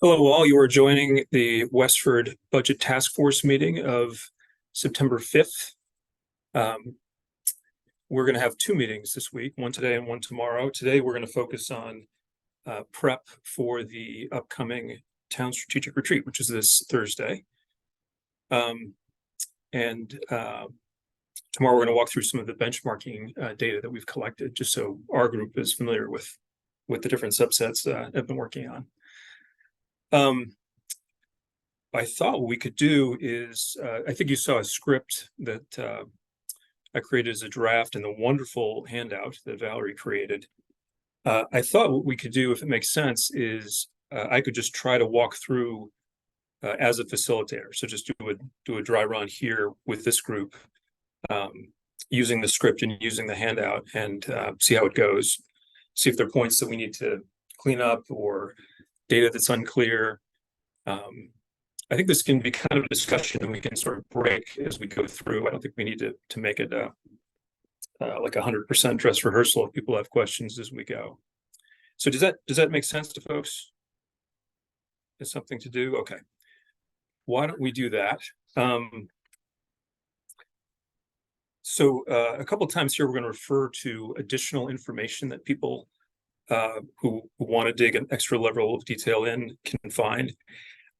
Hello, all. You are joining the Westford Budget Task Force meeting of September 5th. We're going to have two meetings this week, one today and one tomorrow. Today, we're going to focus on prep for the upcoming town strategic retreat, which is this Thursday. And tomorrow, we're going to walk through some of the benchmarking data that we've collected, just so our group is familiar with the different subsets I've been working on. I thought what we could do is, I think you saw a script that I created as a draft in the wonderful handout that Valerie created. I thought what we could do, if it makes sense, is I could just try to walk through as a facilitator. So just do a dry run here with this group, using the script and using the handout, and see how it goes. See if there are points that we need to clean up or data that's unclear. I think this can be kind of a discussion and we can sort of break as we go through. I don't think we need to make it like 100% dress rehearsal if people have questions as we go. So does that make sense to folks? Is something to do? Okay. Why don't we do that? So a couple of times here, we're going to refer to additional information that people who want to dig an extra level of detail in can find.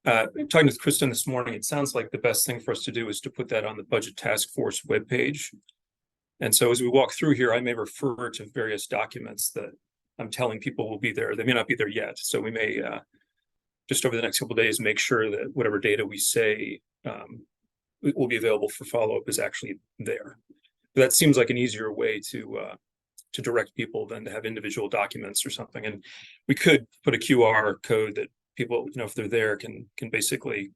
Talking with Kristen this morning, it sounds like the best thing for us to do is to put that on the Budget Task Force webpage. And so as we walk through here, I may refer to various documents that I'm telling people will be there. They may not be there yet. So we may, just over the next couple of days, make sure that whatever data we say will be available for follow-up is actually there. But that seems like an easier way to direct people than to have individual documents or something. And we could put a QR code that people, if they're there, can basically,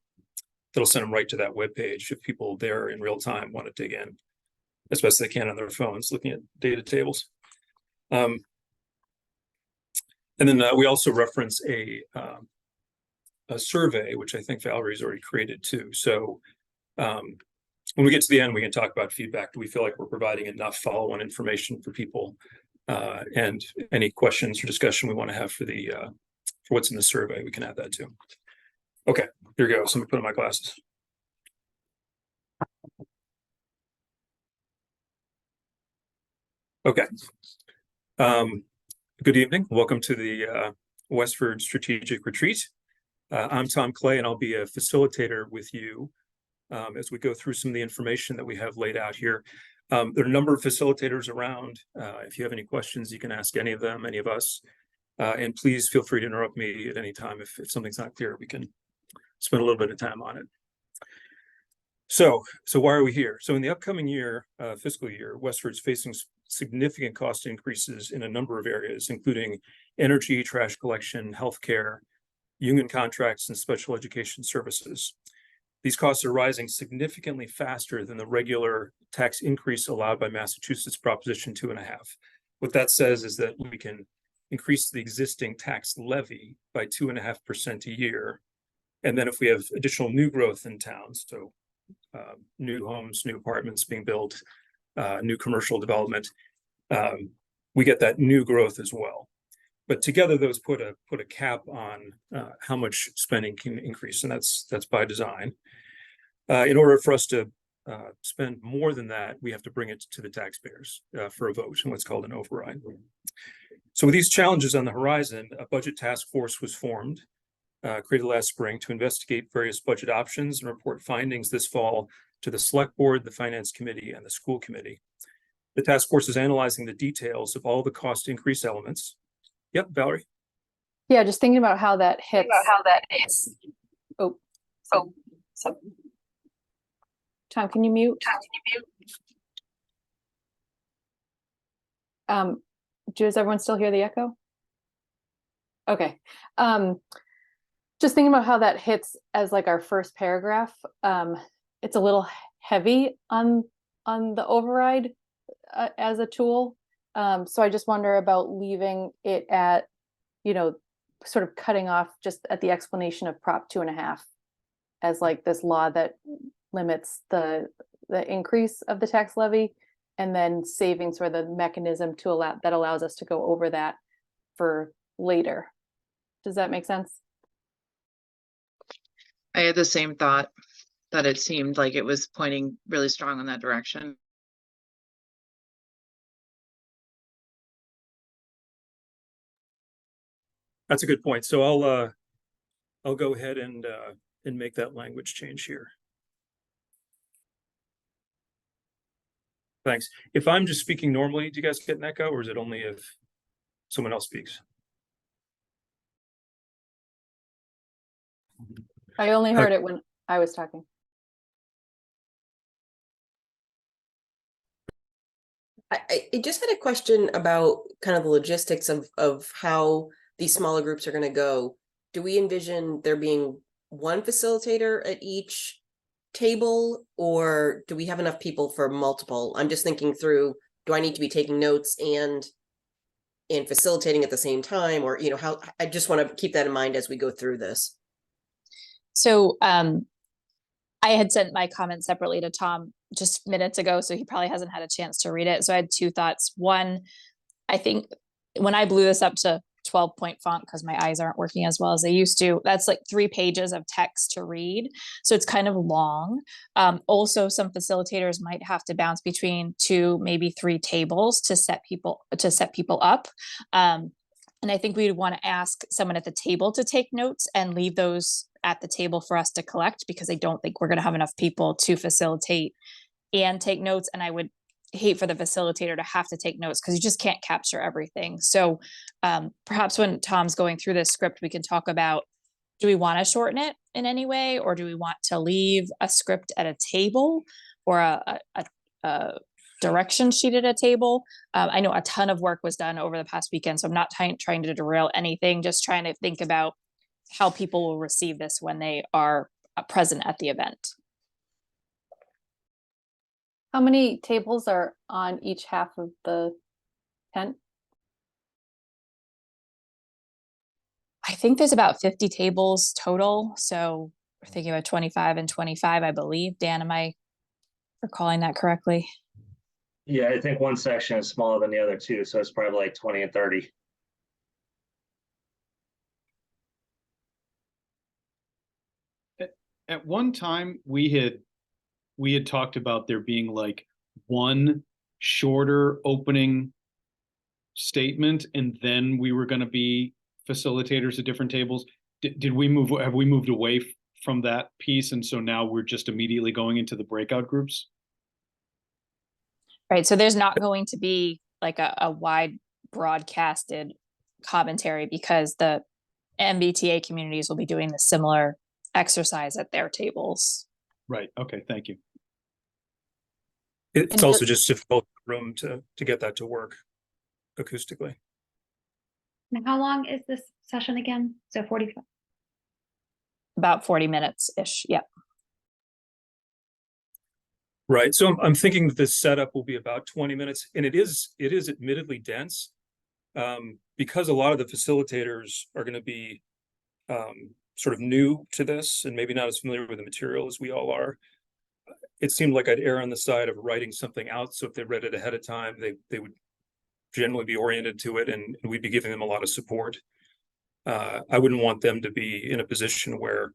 that'll send them right to that webpage if people there in real time want to dig in as best they can on their phones, looking at data tables. And then we also reference a survey, which I think Valerie's already created too. So when we get to the end, we can talk about feedback. Do we feel like we're providing enough follow-on information for people? And any questions or discussion we want to have for what's in the survey, we can add that too. Okay, here we go. So let me put on my glasses. Okay. Good evening. Welcome to the Westford Strategic Retreat. I'm Tom Clay, and I'll be a facilitator with you as we go through some of the information that we have laid out here. There are a number of facilitators around. If you have any questions, you can ask any of them, any of us. And please feel free to interrupt me at any time if something's not clear. We can spend a little bit of time on it. So why are we here? So in the upcoming year, fiscal year, Westford's facing significant cost increases in a number of areas, including energy, trash collection, healthcare, union contracts, and special education services. These costs are rising significantly faster than the regular tax increase allowed by Massachusetts Proposition 2.5. What that says is that we can increase the existing tax levy by 2.5% a year. And then if we have additional new growth in towns, so new homes, new apartments being built, new commercial development, we get that new growth as well. But together, those put a cap on how much spending can increase, and that's by design. In order for us to spend more than that, we have to bring it to the taxpayers for a vote in what's called an override. So with these challenges on the horizon, a budget task force was formed, created last spring, to investigate various budget options and report findings this fall to the Select Board, the Finance Committee, and the School Committee. The task force is analyzing the details of all the cost increase elements. Yep, Valerie? Yeah, just thinking about how that hits. Oh, Tom, can you mute? Does everyone still hear the echo? Okay. Just thinking about how that hits as like our first paragraph. It's a little heavy on the override as a tool. So I just wonder about leaving it at, sort of cutting off just at the explanation of Prop 2.5 as like this law that limits the increase of the tax levy, and then saving sort of the mechanism to allows us to go over that for later. Does that make sense? I had the same thought, that it seemed like it was pointing really strong in that direction. That's a good point. So I'll go ahead and make that language change here. Thanks. If I'm just speaking normally, do you guys get an echo, or is it only if someone else speaks? I only heard it when I was talking. I just had a question about kind of the logistics of how these smaller groups are going to go. Do we envision there being one facilitator at each table, or do we have enough people for multiple? I'm just thinking through, do I need to be taking notes and facilitating at the same time, or, you know, how, I just want to keep that in mind as we go through this. So I had sent my comments separately to Tom just minutes ago, so he probably hasn't had a chance to read it. So I had two thoughts. One, I think when I blew this up to 12-point font, because my eyes aren't working as well as they used to, that's like 3 pages of text to read. So it's kind of long. Also, some facilitators might have to bounce between 2, maybe 3 tables to set people up. And I think we'd want to ask someone at the table to take notes and leave those at the table for us to collect, because I don't think we're going to have enough people to facilitate and take notes. And I would hate for the facilitator to have to take notes, because you just can't capture everything. So perhaps when Tom's going through this script, we can talk about, do we want to shorten it in any way, or do we want to leave a script at a table, or a direction sheet at a table? I know a ton of work was done over the past weekend, so I'm not trying to derail anything, just trying to think about how people will receive this when they are present at the event. How many tables are on each half of the tent? I think there's about 50 tables total. So we're thinking about 25 and 25, I believe. Dan, am I recalling that correctly? Yeah, I think one section is smaller than the other two, so it's probably like 20 and 30. At one time, we had talked about there being like one shorter opening statement, and then we were going to be facilitators at different tables. Have we moved away from that piece, and so now we're just immediately going into the breakout groups? Right. So there's not going to be like a wide broadcasted commentary, because the MBTA communities will be doing the similar exercise at their tables. Right. Okay. Thank you. It's also just difficult room to get that to work acoustically. And how long is this session again? So 45. About 40 minutes ish. Yep. Right. So I'm thinking that this setup will be about 20 minutes, and it is admittedly dense, because a lot of the facilitators are going to be sort of new to this and maybe not as familiar with the material as we all are. It seemed like I'd err on the side of writing something out, so if they read it ahead of time, they would generally be oriented to it, and we'd be giving them a lot of support. I wouldn't want them to be in a position where,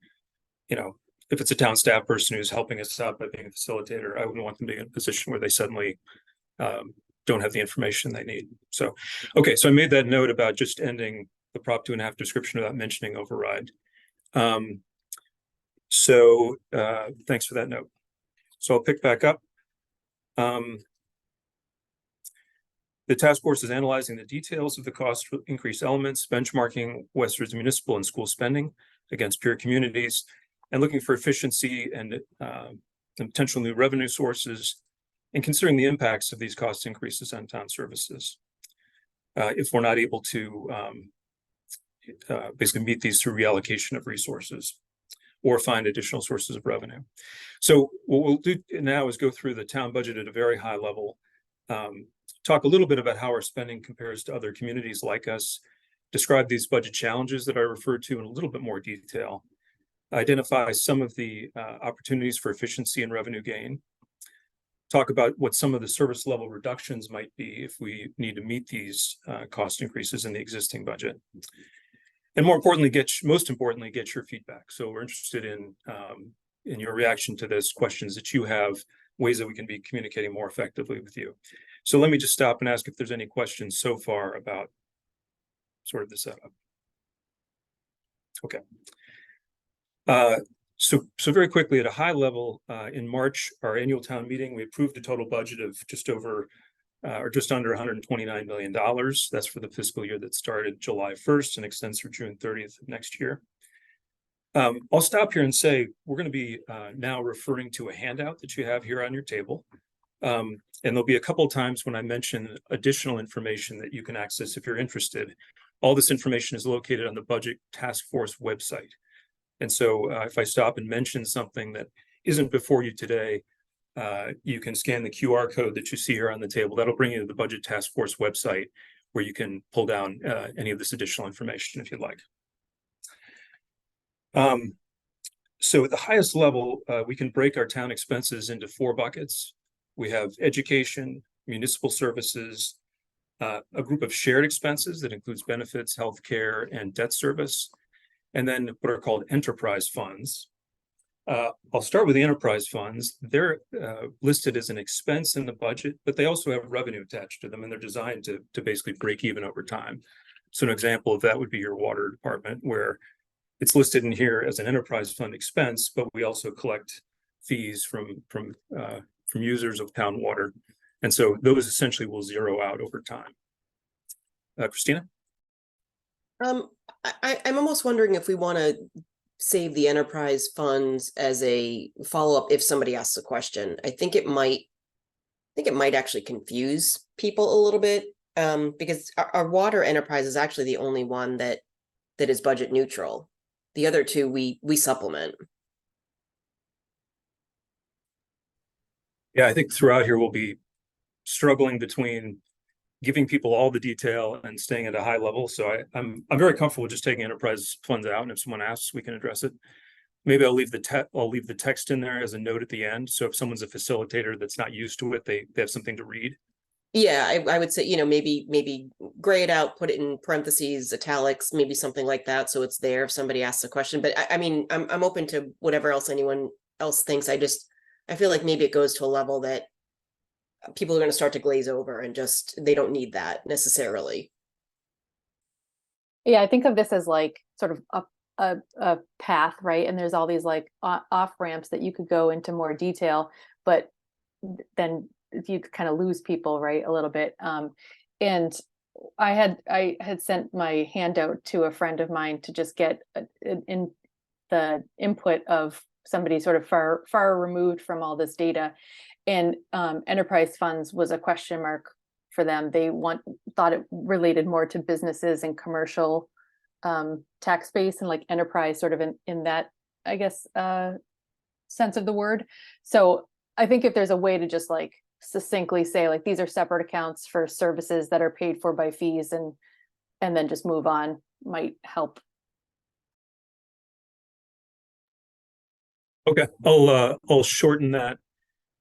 you know, if it's a town staff person who's helping us out by being a facilitator, I wouldn't want them to be in a position where they suddenly don't have the information they need. So, okay, so I made that note about just ending the Prop 2.5 description without mentioning override. So thanks for that note. So I'll pick back up. The task force is analyzing the details of the cost increase elements, benchmarking Westford's municipal and school spending against peer communities, and looking for efficiency and potential new revenue sources, and considering the impacts of these cost increases on town services. If we're not able to basically meet these through reallocation of resources or find additional sources of revenue. So what we'll do now is go through the town budget at a very high level, talk a little bit about how our spending compares to other communities like us, describe these budget challenges that I referred to in a little bit more detail, identify some of the opportunities for efficiency and revenue gain, talk about what some of the service level reductions might be if we need to meet these cost increases in the existing budget. and more importantly, most importantly, get your feedback. So we're interested in your reaction to this, questions that you have, ways that we can be communicating more effectively with you. So let me just stop and ask if there's any questions so far about sort of the setup. Okay. So very quickly, at a high level, in March, our annual town meeting, we approved a total budget of just over or just under $129 million. That's for the fiscal year that started July 1st and extends through June 30th of next year. I'll stop here and say we're going to be now referring to a handout that you have here on your table. And there'll be a couple of times when I mention additional information that you can access if you're interested. All this information is located on the Budget Task Force website. And so if I stop and mention something that isn't before you today, you can scan the QR code that you see here on the table. That'll bring you to the Budget Task Force website where you can pull down any of this additional information if you'd like. So at the highest level, we can break our town expenses into 4 buckets. We have education, municipal services, a group of shared expenses that includes benefits, healthcare, and debt service, and then what are called enterprise funds. I'll start with the enterprise funds. They're listed as an expense in the budget, but they also have revenue attached to them, and they're designed to basically break even over time. So an example of that would be your water department, where it's listed in here as an enterprise fund expense, but we also collect fees from users of town water. And so those essentially will zero out over time. Christina? I'm almost wondering if we want to save the enterprise funds as a follow-up if somebody asks a question. I think it might actually confuse people a little bit, because our water enterprise is actually the only one that is budget neutral. The other 2 we supplement. Yeah, I think throughout here we'll be struggling between giving people all the detail and staying at a high level. So I'm very comfortable with just taking enterprise funds out, and if someone asks, we can address it. Maybe I'll leave the text in there as a note at the end. So if someone's a facilitator that's not used to it, they have something to read. Yeah, I would say, maybe gray it out, put it in parentheses, italics, maybe something like that, so it's there if somebody asks a question. But I mean, I'm open to whatever else anyone else thinks. I feel like maybe it goes to a level that people are going to start to glaze over and just they don't need that necessarily. Yeah, I think of this as like sort of a path, right? And there's all these like off ramps that you could go into more detail, but then you could kind of lose people, right, a little bit. And I had sent my handout to a friend of mine to just get in the input of somebody sort of far removed from all this data. And enterprise funds was a question mark for them. They thought it related more to businesses and commercial tax base, and like enterprise sort of in that, I guess, sense of the word. So I think if there's a way to just like succinctly say like these are separate accounts for services that are paid for by fees, and then just move on, might help. Okay, I'll shorten that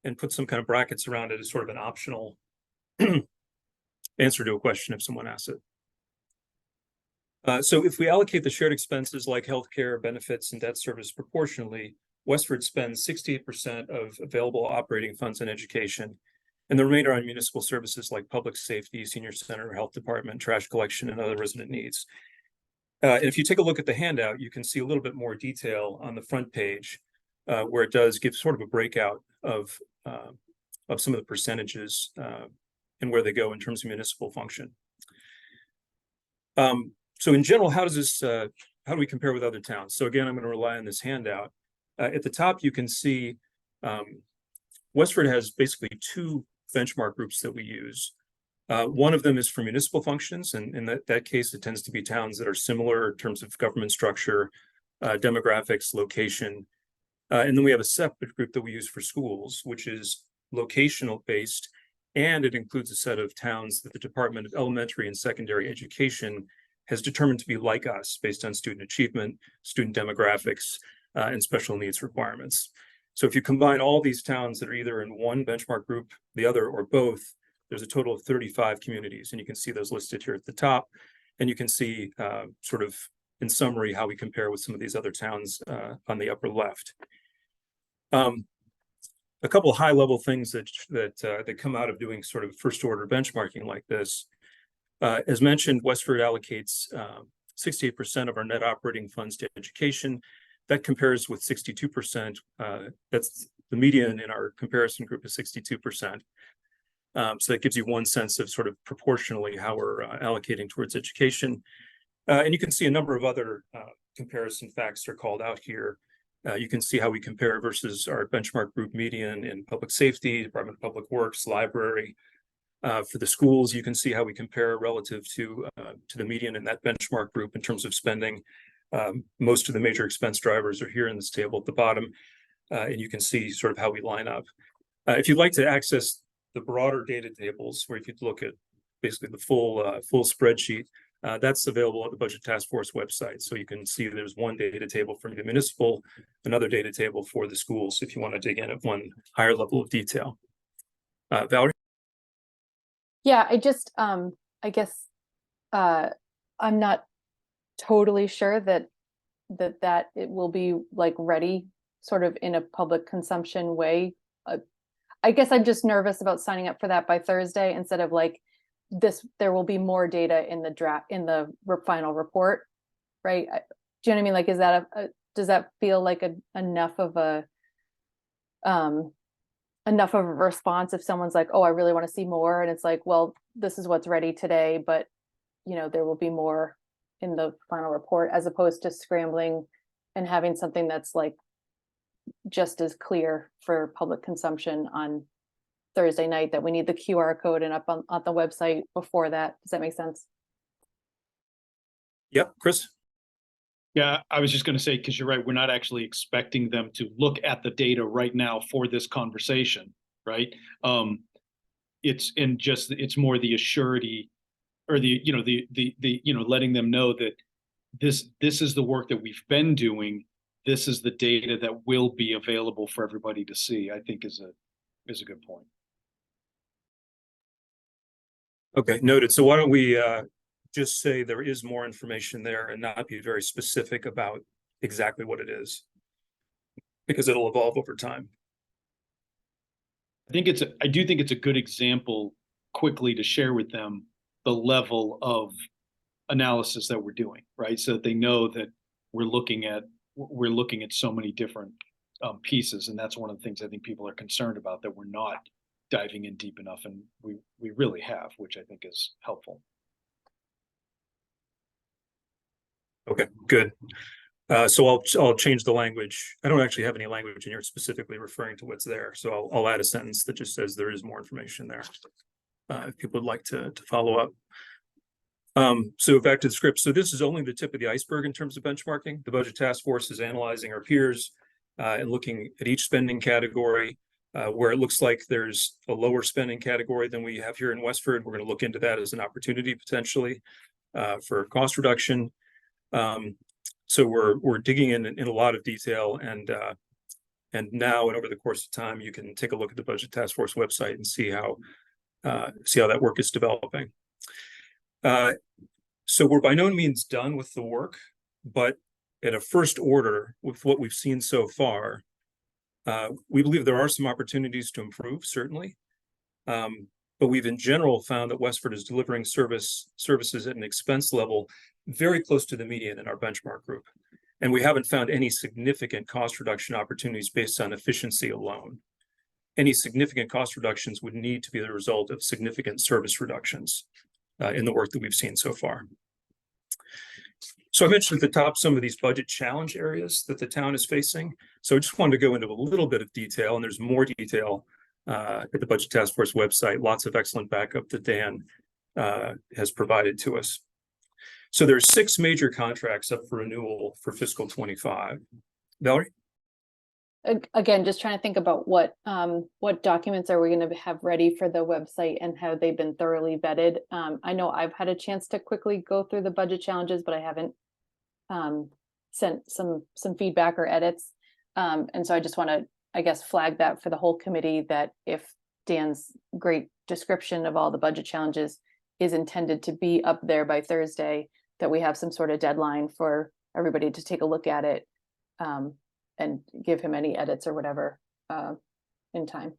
and put some kind of brackets around it as sort of an optional answer to a question if someone asks it. So if we allocate the shared expenses like healthcare, benefits, and debt service proportionally, Westford spends 68% of available operating funds on education, and the remainder on municipal services like public safety, senior center, health department, trash collection, and other resident needs. And if you take a look at the handout, you can see a little bit more detail on the front page, where it does give sort of a breakout of some of the percentages and where they go in terms of municipal function. So in general, how do we compare with other towns? So again, I'm going to rely on this handout. At the top, you can see Westford has basically 2 benchmark groups that we use. One of them is for municipal functions, and in that case, it tends to be towns that are similar in terms of government structure, demographics, location. And then we have a separate group that we use for schools, which is locational based, and it includes a set of towns that the Department of Elementary and Secondary Education has determined to be like us based on student achievement, student demographics, and special needs requirements. So if you combine all these towns that are either in one benchmark group, the other, or both, there's a total of 35 communities, and you can see those listed here at the top. And you can see sort of in summary how we compare with some of these other towns on the upper left. A couple of high level things that come out of doing sort of first order benchmarking like this. As mentioned, Westford allocates 68% of our net operating funds to education. That compares with 62%. That's the median in our comparison group is 62%. So that gives you one sense of sort of proportionally how we're allocating towards education. And you can see a number of other comparison facts are called out here. You can see how we compare versus our benchmark group median in public safety, Department of Public Works, library. For the schools, you can see how we compare relative to the median in that benchmark group in terms of spending. Most of the major expense drivers are here in this table at the bottom, and you can see sort of how we line up. If you'd like to access the broader data tables, where you could look at basically the full spreadsheet, that's available at the Budget Task Force website. So you can see there's one data table for the municipal, another data table for the schools, if you want to dig in at one higher level of detail. Valerie? Yeah, I just, I guess, I'm not totally sure that it will be like ready sort of in a public consumption way. I guess I'm just nervous about signing up for that by Thursday instead of like this, there will be more data in the final report, right? Do you know what I mean? Like, is that does that feel like enough of a response if someone's like, oh, I really want to see more, and it's like, well, this is what's ready today, but you know, there will be more in the final report, as opposed to scrambling and having something that's like just as clear for public consumption on Thursday night that we need the QR code and up on the website before that. Does that make sense? Yep, Chris? Yeah, I was just going to say, because you're right, we're not actually expecting them to look at the data right now for this conversation, right? It's more the assurity, or the letting them know that this is the work that we've been doing. This is the data that will be available for everybody to see, I think is a good point. Okay, noted. So why don't we just say there is more information there and not be very specific about exactly what it is, because it'll evolve over time. I do think it's a good example quickly to share with them the level of analysis that we're doing, right? So that they know that we're looking at so many different pieces, and that's one of the things I think people are concerned about, that we're not diving in deep enough, and we really have, which I think is helpful. Okay, good. So I'll change the language. I don't actually have any language in here specifically referring to what's there, so I'll add a sentence that just says there is more information there. If people would like to follow up. So back to the script. So this is only the tip of the iceberg in terms of benchmarking. The Budget Task Force is analyzing our peers and looking at each spending category. Where it looks like there's a lower spending category than we have here in Westford, we're going to look into that as an opportunity potentially for cost reduction. So we're digging in a lot of detail, and now and over the course of time, you can take a look at the Budget Task Force website and see how that work is developing. So we're by no means done with the work, but at a first order with what we've seen so far, we believe there are some opportunities to improve, certainly. But we've in general found that Westford is delivering services at an expense level very close to the median in our benchmark group. And we haven't found any significant cost reduction opportunities based on efficiency alone. Any significant cost reductions would need to be the result of significant service reductions in the work that we've seen so far. So I mentioned at the top some of these budget challenge areas that the town is facing. So I just wanted to go into a little bit of detail, and there's more detail at the Budget Task Force website. Lots of excellent backup that Dan has provided to us. So there's 6 major contracts up for renewal for fiscal 25. Valerie? Again, just trying to think about what documents are we going to have ready for the website and have they been thoroughly vetted. I know I've had a chance to quickly go through the budget challenges, but I haven't sent some feedback or edits. And so I just want to, I guess, flag that for the whole committee, that if Dan's great description of all the budget challenges is intended to be up there by Thursday, that we have some sort of deadline for everybody to take a look at it, and give him any edits or whatever, in time.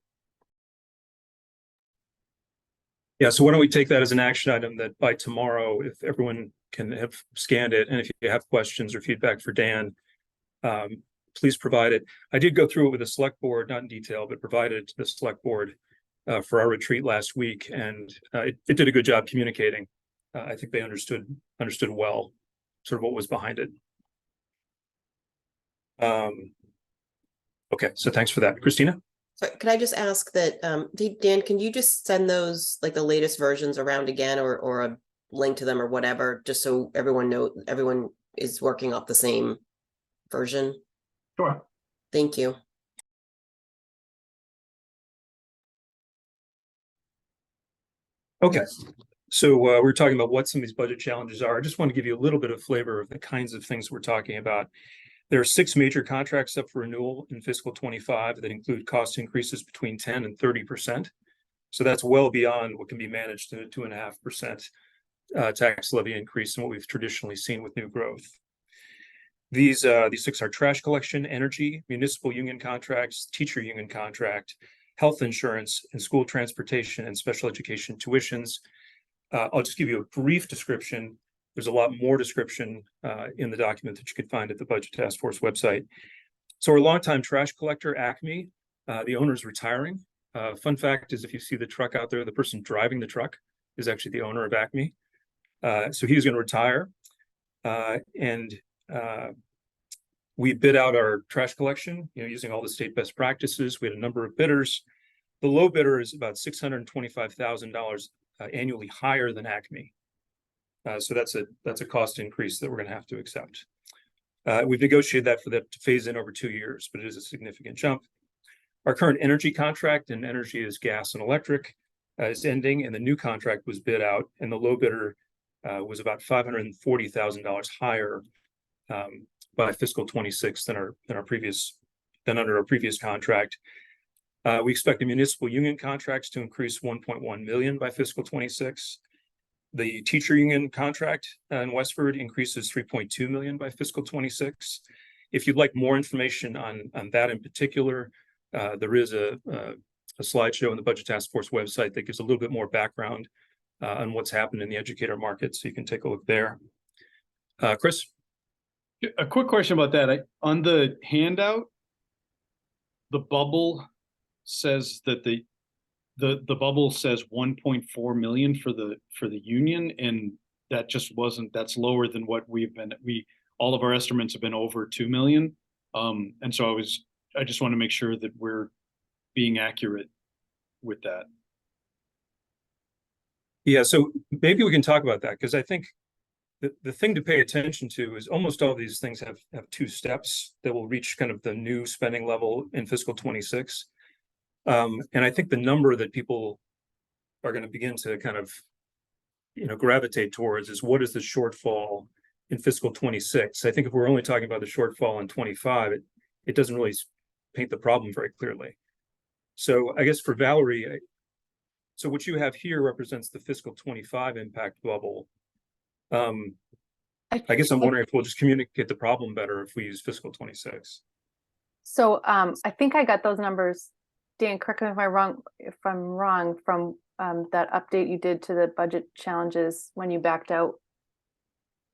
Yeah, so why don't we take that as an action item that by tomorrow, if everyone can have scanned it, and if you have questions or feedback for Dan, please provide it. I did go through it with the select board, not in detail, but provided to the select board for our retreat last week, and it did a good job communicating. I think they understood well sort of what was behind it. Okay, so thanks for that. Christina? So can I just ask that, Dan, can you just send those, like the latest versions around again, or a link to them or whatever, just so everyone is working off the same version? Sure. Thank you. Okay, so we're talking about what some of these budget challenges are. I just want to give you a little bit of flavor of the kinds of things we're talking about. There are 6 major contracts up for renewal in fiscal 25 that include cost increases between 10 and 30%. So that's well beyond what can be managed in a 2.5% tax levy increase and what we've traditionally seen with new growth. These 6 are trash collection, energy, municipal union contracts, teacher union contract, health insurance, and school transportation and special education tuitions. I'll just give you a brief description. There's a lot more description in the document that you can find at the Budget Task Force website. So our longtime trash collector, Acme, the owner is retiring. Fun fact is, if you see the truck out there, the person driving the truck is actually the owner of Acme. So he's going to retire. And we bid out our trash collection, using all the state best practices. We had a number of bidders. The low bidder is about $625,000 annually higher than Acme. So that's a cost increase that we're going to have to accept. We've negotiated that for that to phase in over 2 years, but it is a significant jump. Our current energy contract, and energy is gas and electric, is ending, and the new contract was bid out, and the low bidder was about $540,000 higher by fiscal 26 than under our previous contract. We expect the municipal union contracts to increase 1.1 million by fiscal 26. The teacher union contract in Westford increases 3.2 million by fiscal 26. If you'd like more information on that in particular, there is a slideshow on the Budget Task Force website that gives a little bit more background on what's happened in the educator market, so you can take a look there. Chris? A quick question about that. On the handout, the bubble says that the bubble says 1.4 million for the union, and that just wasn't, that's lower than what all of our estimates have been over 2 million. And so I just want to make sure that we're being accurate with that. Yeah, so maybe we can talk about that, because I think the thing to pay attention to is almost all of these things have 2 steps that will reach kind of the new spending level in fiscal 26. And I think the number that people are going to begin to kind of, gravitate towards is, what is the shortfall in fiscal 26? I think if we're only talking about the shortfall in 25, it doesn't really paint the problem very clearly. So I guess for Valerie, so what you have here represents the fiscal 25 impact bubble. I guess I'm wondering if we'll just communicate the problem better if we use fiscal 26. So I think I got those numbers. Dan, correct me if I'm wrong, from that update you did to the budget challenges when you backed out,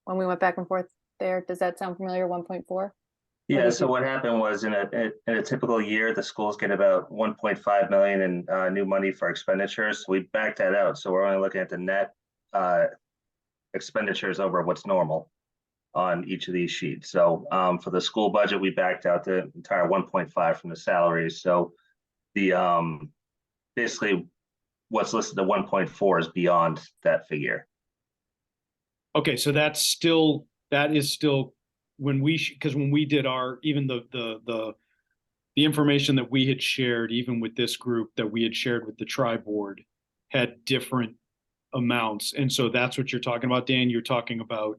when we went back and forth there. Does that sound familiar, 1.4? Yeah, so what happened was, in a typical year, the schools get about 1.5 million in new money for expenditures. So we backed that out. So we're only looking at the net expenditures over what's normal on each of these sheets. So for the school budget, we backed out the entire 1.5 from the salaries. So the basically what's listed at 1.4 is beyond that figure. Okay, so that is still when we did our, even the information that we had shared, even with this group that we had shared with the tri-board, had different amounts. And so that's what you're talking about, Dan. You're talking about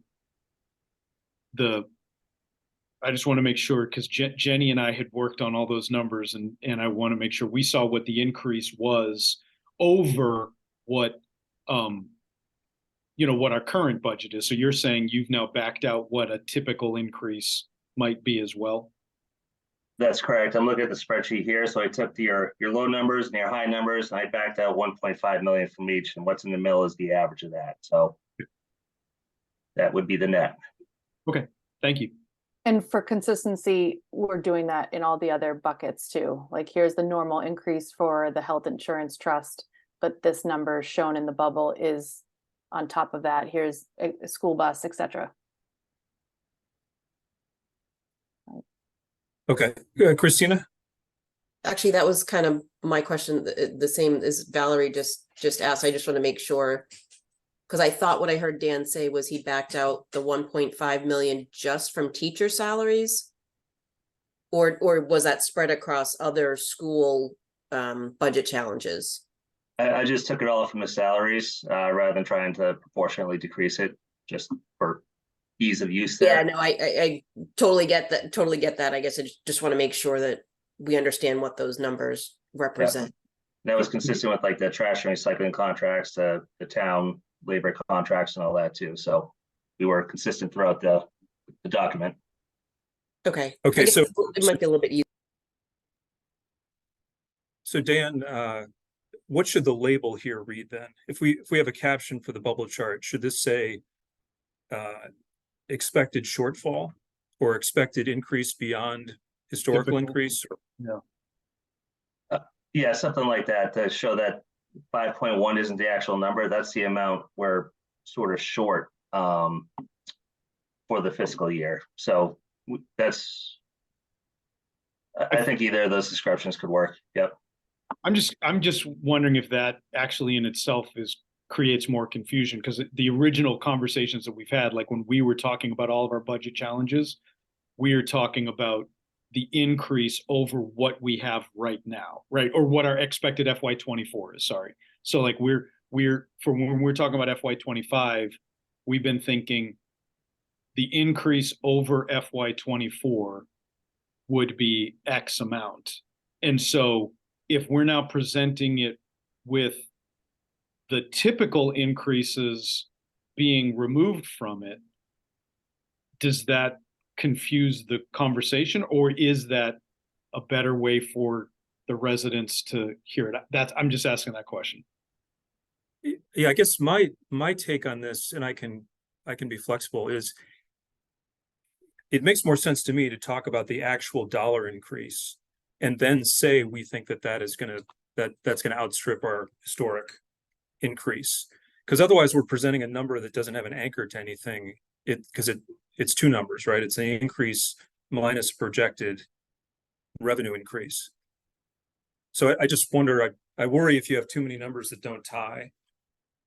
I just want to make sure, because Jenny and I had worked on all those numbers, and I want to make sure we saw what the increase was over what you know, what our current budget is. So you're saying you've now backed out what a typical increase might be as well? That's correct. I'm looking at the spreadsheet here. So I took your low numbers and your high numbers, and I backed out 1.5 million from each, and what's in the middle is the average of that. So that would be the net. Okay, thank you. And for consistency, we're doing that in all the other buckets too. Like here's the normal increase for the health insurance trust, but this number shown in the bubble is on top of that. Here's a school bus, etc. Okay, Christina? Actually, that was kind of my question, the same as Valerie just asked. I just want to make sure. Because I thought what I heard Dan say was he backed out the 1.5 million just from teacher salaries. Or was that spread across other school budget challenges? I just took it all from the salaries rather than trying to proportionally decrease it, just for ease of use there. Yeah, no, I totally get that. Totally get that. I guess I just want to make sure that we understand what those numbers represent. That was consistent with like the trash and recycling contracts, the town labor contracts and all that too. So we were consistent throughout the document. Okay. Okay, I guess so- it might be a little bit easier. So Dan, what should the label here read then? If we have a caption for the bubble chart, should this say expected shortfall or expected increase beyond historical Typical. increase? Yeah, something like that to show that 5.1 isn't the actual number. That's the amount we're sort of short for the fiscal year. So that's, I think either of those descriptions could work. Yep. I'm just wondering if that actually in itself creates more confusion, because the original conversations that we've had, like when we were talking about all of our budget challenges, we are talking about the increase over what we have right now, right? Or what our expected FY24 is, sorry. So like we're for when we're talking about FY25, we've been thinking the increase over FY24 would be X amount. And so if we're now presenting it with the typical increases being removed from it, does that confuse the conversation, or is that a better way for the residents to hear it? I'm just asking that question. Yeah, I guess my take on this, and I can be flexible, is it makes more sense to me to talk about the actual dollar increase and then say we think that's going to outstrip our historic increase, because otherwise we're presenting a number that doesn't have an anchor to anything. It's two numbers, right? It's an increase minus projected revenue increase. So I just wonder, I worry if you have too many numbers that don't tie.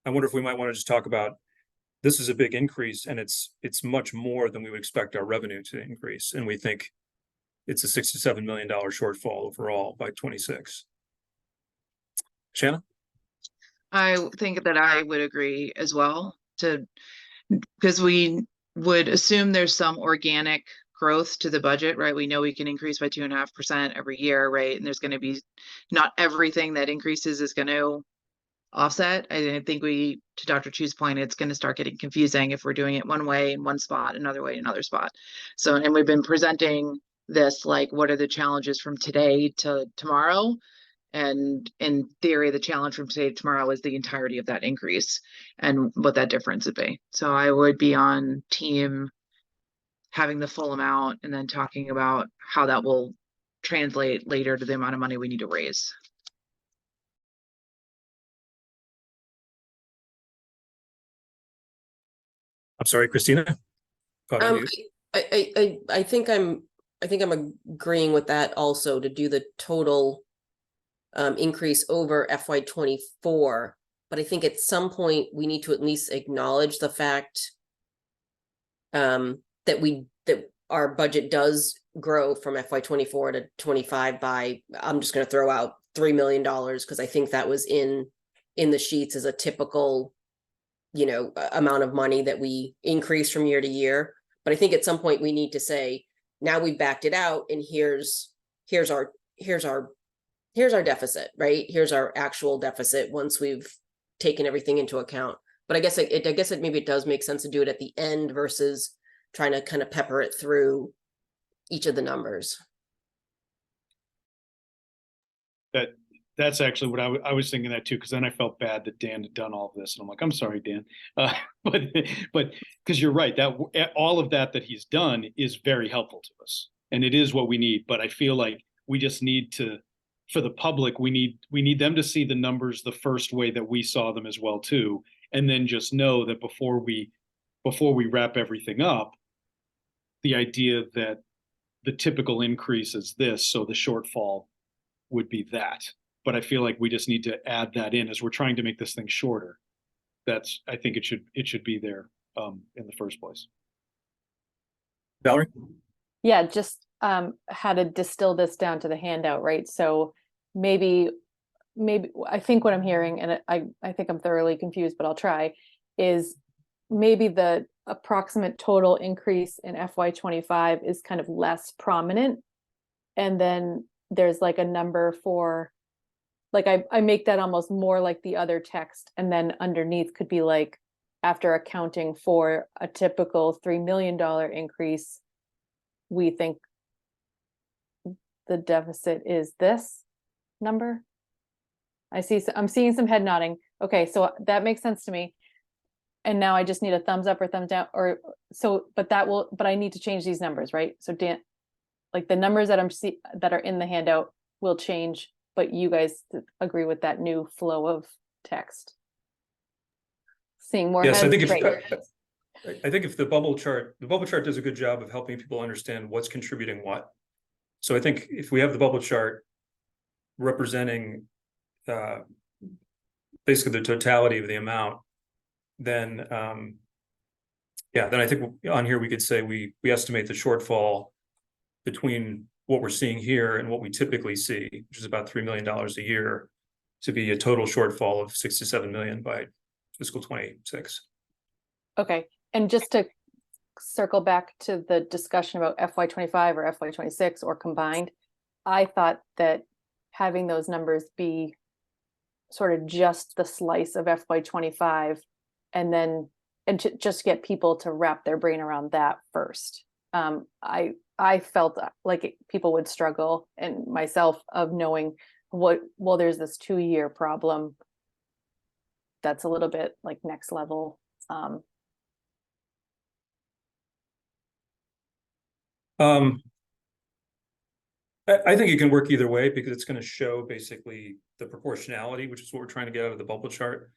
I wonder if we might want to just talk about this is a big increase and it's much more than we would expect our revenue to increase. And we think it's a $67 million shortfall overall by 26. Shanna? I think that I would agree as well, because we would assume there's some organic growth to the budget, right? We know we can increase by 2.5% every year, right? And there's going to be not everything that increases is going to offset. I think to Dr. Chu's point, it's going to start getting confusing if we're doing it one way in one spot, another way in another spot. So, and we've been presenting this like, what are the challenges from today to tomorrow? And in theory, the challenge from today to tomorrow is the entirety of that increase and what that difference would be. So I would be on team having the full amount and then talking about how that will translate later to the amount of money we need to raise. I'm sorry, Christina? I think I'm agreeing with that also, to do the total increase over FY24, but I think at some point we need to at least acknowledge the fact that our budget does grow from FY24 to 25 by, I'm just going to throw out $3 million, because I think that was in the sheets as a typical, amount of money that we increase from year to year. But I think at some point we need to say, now we've backed it out, and here's our deficit, right? Here's our actual deficit once we've taken everything into account. But I guess maybe it does make sense to do it at the end versus trying to kind of pepper it through each of the numbers. That's actually what I was thinking that too, because then I felt bad that Dan had done all of this, and I'm like, I'm sorry, Dan. But because you're right, that all of that he's done is very helpful to us, and it is what we need. But I feel like we just need to, for the public, we need them to see the numbers the first way that we saw them as well too, and then just know that before we wrap everything up, the idea that the typical increase is this, so the shortfall would be that. But I feel like we just need to add that in as we're trying to make this thing shorter. I think it should be there in the first place. Valerie? Yeah, just how to distill this down to the handout, right? So maybe I think what I'm hearing, and I think I'm thoroughly confused, but I'll try, is maybe the approximate total increase in FY25 is kind of less prominent. And then there's like a number for, like, I make that almost more like the other text, and then underneath could be like, after accounting for a typical $3 million increase, we think the deficit is this number. I'm seeing some head nodding. Okay, so that makes sense to me. And now I just need a thumbs up or thumbs down, but I need to change these numbers, right? So Dan, like the numbers that that are in the handout will change, but you guys agree with that new flow of text? Seeing more Yes, heads, I think if the bubble chart does a good job of helping people understand what's contributing what. So I think if we have the bubble chart representing basically the totality of the amount, then then I think on here we could say we estimate the shortfall between what we're seeing here and what we typically see, which is about $3 million a year, to be a total shortfall of 6 to 7 million by fiscal 26. Okay, and just to circle back to the discussion about FY25 or FY26 or combined, I thought that having those numbers be sort of just the slice of FY25 and to just get people to wrap their brain around that first. I felt like people would struggle, and myself, of knowing there's this 2-year problem that's a little bit like next level. I think it can work either way, because it's going to show basically the proportionality, which is what we're trying to get out of the bubble chart.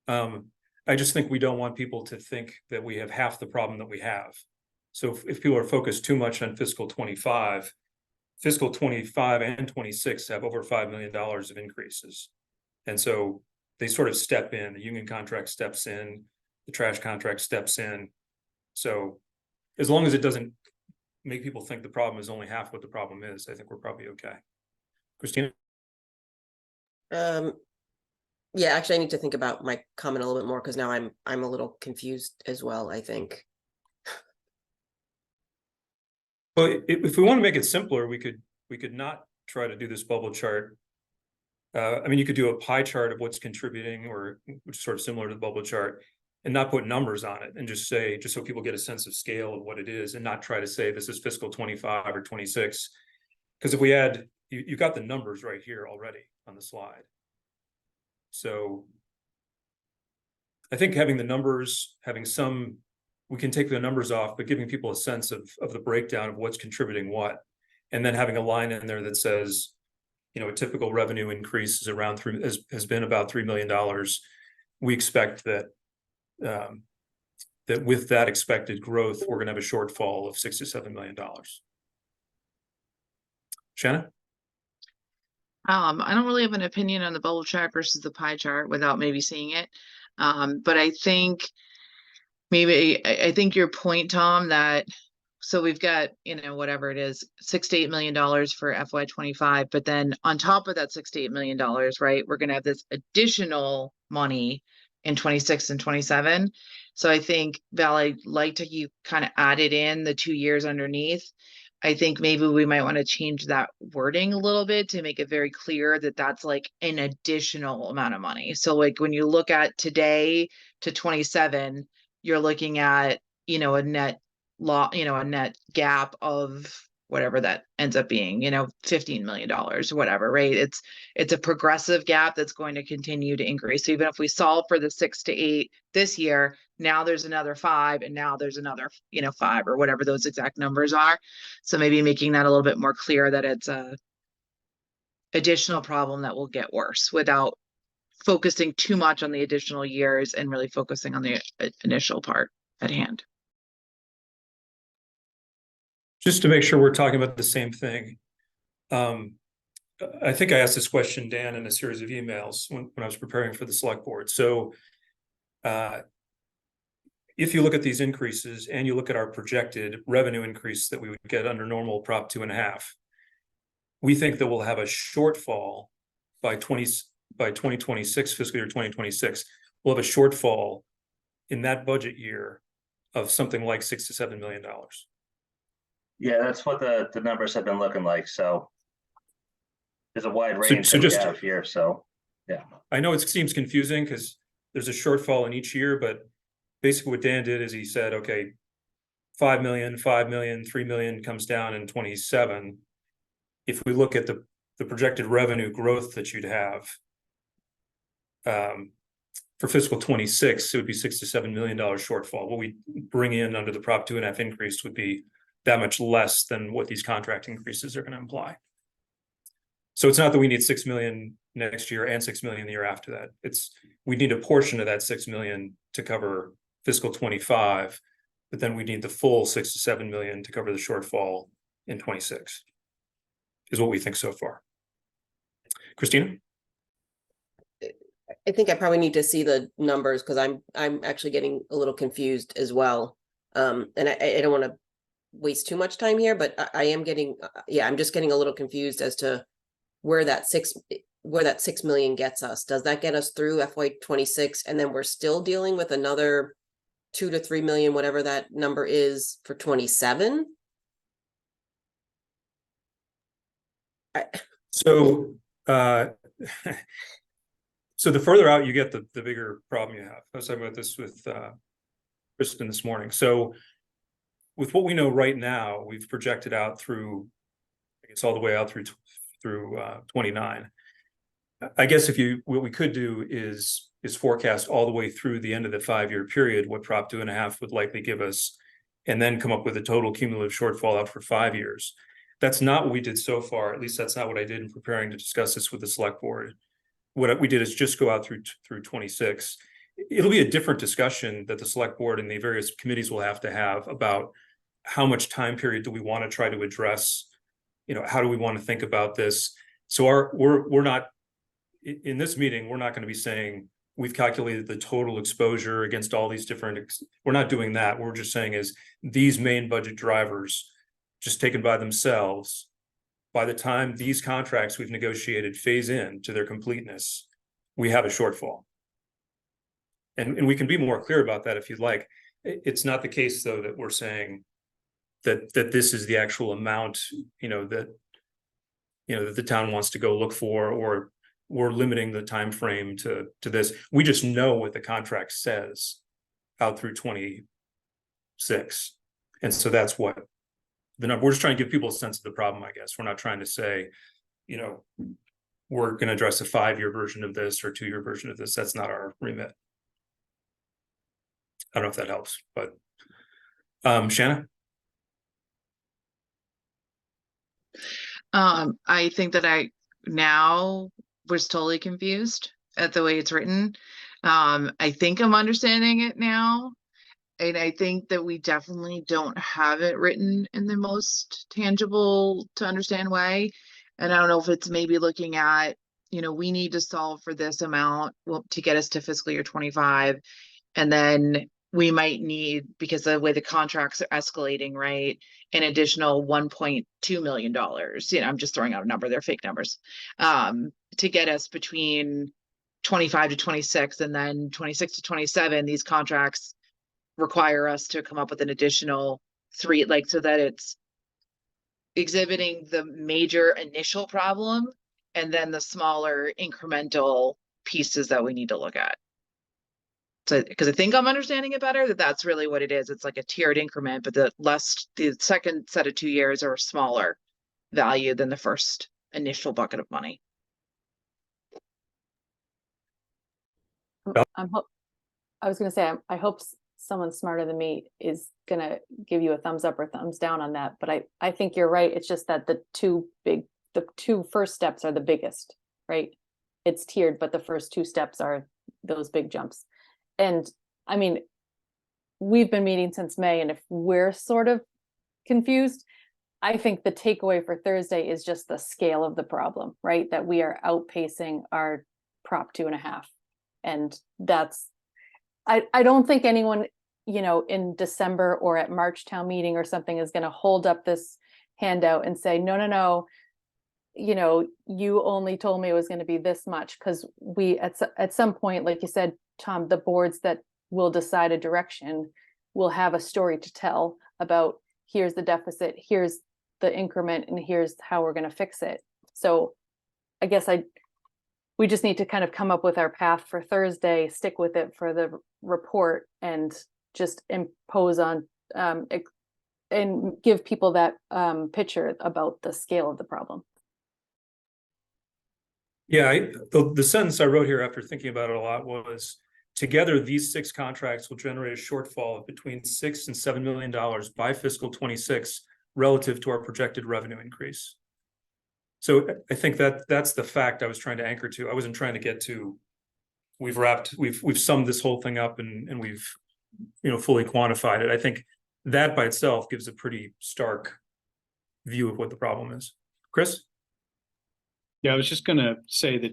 I just think we don't want people to think that we have half the problem that we have. So if people are focused too much on fiscal 25 and 26 have over $5 million of increases. And so they sort of step in, the union contract steps in, the trash contract steps in. So as long as it doesn't make people think the problem is only half what the problem is, I think we're probably okay. Christina? Yeah, actually I need to think about my comment a little bit more, because now I'm a little confused as well, I think. Well, if we want to make it simpler, we could not try to do this bubble chart. I mean, you could do a pie chart of what's contributing, or which is sort of similar to the bubble chart, and not put numbers on it, and just so people get a sense of scale of what it is, and not try to say this is fiscal 25 or 26. Because if we add, you got the numbers right here already on the slide. So I think having the numbers, we can take the numbers off, but giving people a sense of the breakdown of what's contributing what, and then having a line in there that says, a typical revenue increase is around has been about $3 million. We expect that that with that expected growth, we're going to have a shortfall of $6 to $7 million. Shannon? I don't really have an opinion on the bubble chart versus the pie chart without maybe seeing it. But I think I think your point, Tom, that so we've got, whatever it is, $6 to $8 million for FY25, but then on top of that $6 to $8 million, right, we're going to have this additional money in 26 and 27. So I think, Val, I liked how you kind of added in the 2 years underneath, I think maybe we might want to change that wording a little bit to make it very clear that that's like an additional amount of money. So like when you look at today to 27, you're looking at, a net a net gap of whatever that ends up being, $15 million or whatever, right? It's a progressive gap that's going to continue to increase. So even if we solve for the 6 to 8 this year, now there's another 5, and now there's another, 5 or whatever those exact numbers are. So maybe making that a little bit more clear that it's a additional problem that will get worse without focusing too much on the additional years and really focusing on the initial part at hand. Just to make sure we're talking about the same thing. I think I asked this question, Dan, in a series of emails when I was preparing for the select board. So if you look at these increases and you look at our projected revenue increase that we would get under normal Prop 2.5, we think that we'll have a shortfall by 2026, fiscal year 2026. We'll have a shortfall in that budget year of something like $6 to $7 million. Yeah, that's what the numbers have been looking like. So there's a wide range So that we just- have here. So yeah, I know it seems confusing because there's a shortfall in each year, but basically what Dan did is he said, okay, 5 million, 5 million, 3 million comes down in 27. If we look at the projected revenue growth that you'd have for fiscal 26, it would be $6 to $7 million shortfall. What we bring in under the Prop 2.5 increase would be that much less than what these contract increases are going to imply. So it's not that we need 6 million next year and 6 million the year after that. It's we need a portion of that 6 million to cover fiscal 25, but then we need the full 6 to 7 million to cover the shortfall in 26, is what we think so far. Christina? I think I probably need to see the numbers because I'm actually getting a little confused as well. And I don't want to waste too much time here, but I am getting, I'm just getting a little confused as to where that 6 million gets us. Does that get us through FY26 and then we're still dealing with another 2 to 3 million, whatever that number is for 27? So so the further out you get, the bigger problem you have. I was talking about this with Kristen this morning. So with what we know right now, we've projected out through, I guess, all the way out through 29. I guess what we could do is forecast all the way through the end of the 5-year period what Prop 2.5 would likely give us, and then come up with a total cumulative shortfall out for 5 years. That's not what we did so far. At least that's not what I did in preparing to discuss this with the select board. What we did is just go out through 26. It'll be a different discussion that the select board and the various committees will have to have about how much time period do we want to try to address, how do we want to think about this? So we're not in this meeting, we're not going to be saying we've calculated the total exposure against all these different, we're not doing that. What we're just saying is these main budget drivers, just taken by themselves, by the time these contracts we've negotiated phase in to their completeness, we have a shortfall. And we can be more clear about that if you'd like. It's not the case, though, that we're saying that this is the actual amount, that the town wants to go look for, or we're limiting the time frame to this. We just know what the contract says out through 26, and so that's what the number. We're just trying to give people a sense of the problem, I guess. We're not trying to say, we're going to address a 5-year version of this or 2-year version of this. That's not our remit. I don't know if that helps, but Shanna? I think that I now was totally confused at the way it's written. I think I'm understanding it now. And I think that we definitely don't have it written in the most tangible to understand way. And I don't know if it's maybe looking at, we need to solve for this amount to get us to fiscal year 25. And then we might need, because of the way the contracts are escalating, right, an additional $1.2 million. I'm just throwing out a number, they're fake numbers, to get us between 25 to 26, and then 26 to 27, these contracts require us to come up with an additional 3, so that it's exhibiting the major initial problem and then the smaller incremental pieces that we need to look at. So, because I think I'm understanding it better, that's really what it is. It's like a tiered increment, but the second set of 2 years are smaller value than the first initial bucket of money. I was going to say, I hope someone smarter than me is going to give you a thumbs up or thumbs down on that. But I think you're right. It's just that the two first steps are the biggest, right? It's tiered, but the first 2 steps are those big jumps. And I mean, we've been meeting since May, and if we're sort of confused, I think the takeaway for Thursday is just the scale of the problem, right? That we are outpacing our Prop 2.5. And that's, I don't think anyone, in December or at March town meeting or something is going to hold up this handout and say, no, you only told me it was going to be this much, because we, at some point, like you said, Tom, the boards that will decide a direction will have a story to tell about, here's the deficit, here's the increment, and here's how we're going to fix it. So I guess we just need to kind of come up with our path for Thursday, stick with it for the report, and just impose on and give people that picture about the scale of the problem. Yeah, the sentence I wrote here after thinking about it a lot was, together, these 6 contracts will generate a shortfall of between $6 and $7 million by fiscal 26 relative to our projected revenue increase. So I think that's the fact I was trying to anchor to. I wasn't trying to get to, we've summed this whole thing up and we've, fully quantified it. I think that by itself gives a pretty stark view of what the problem is. Chris? Yeah, I was just gonna say that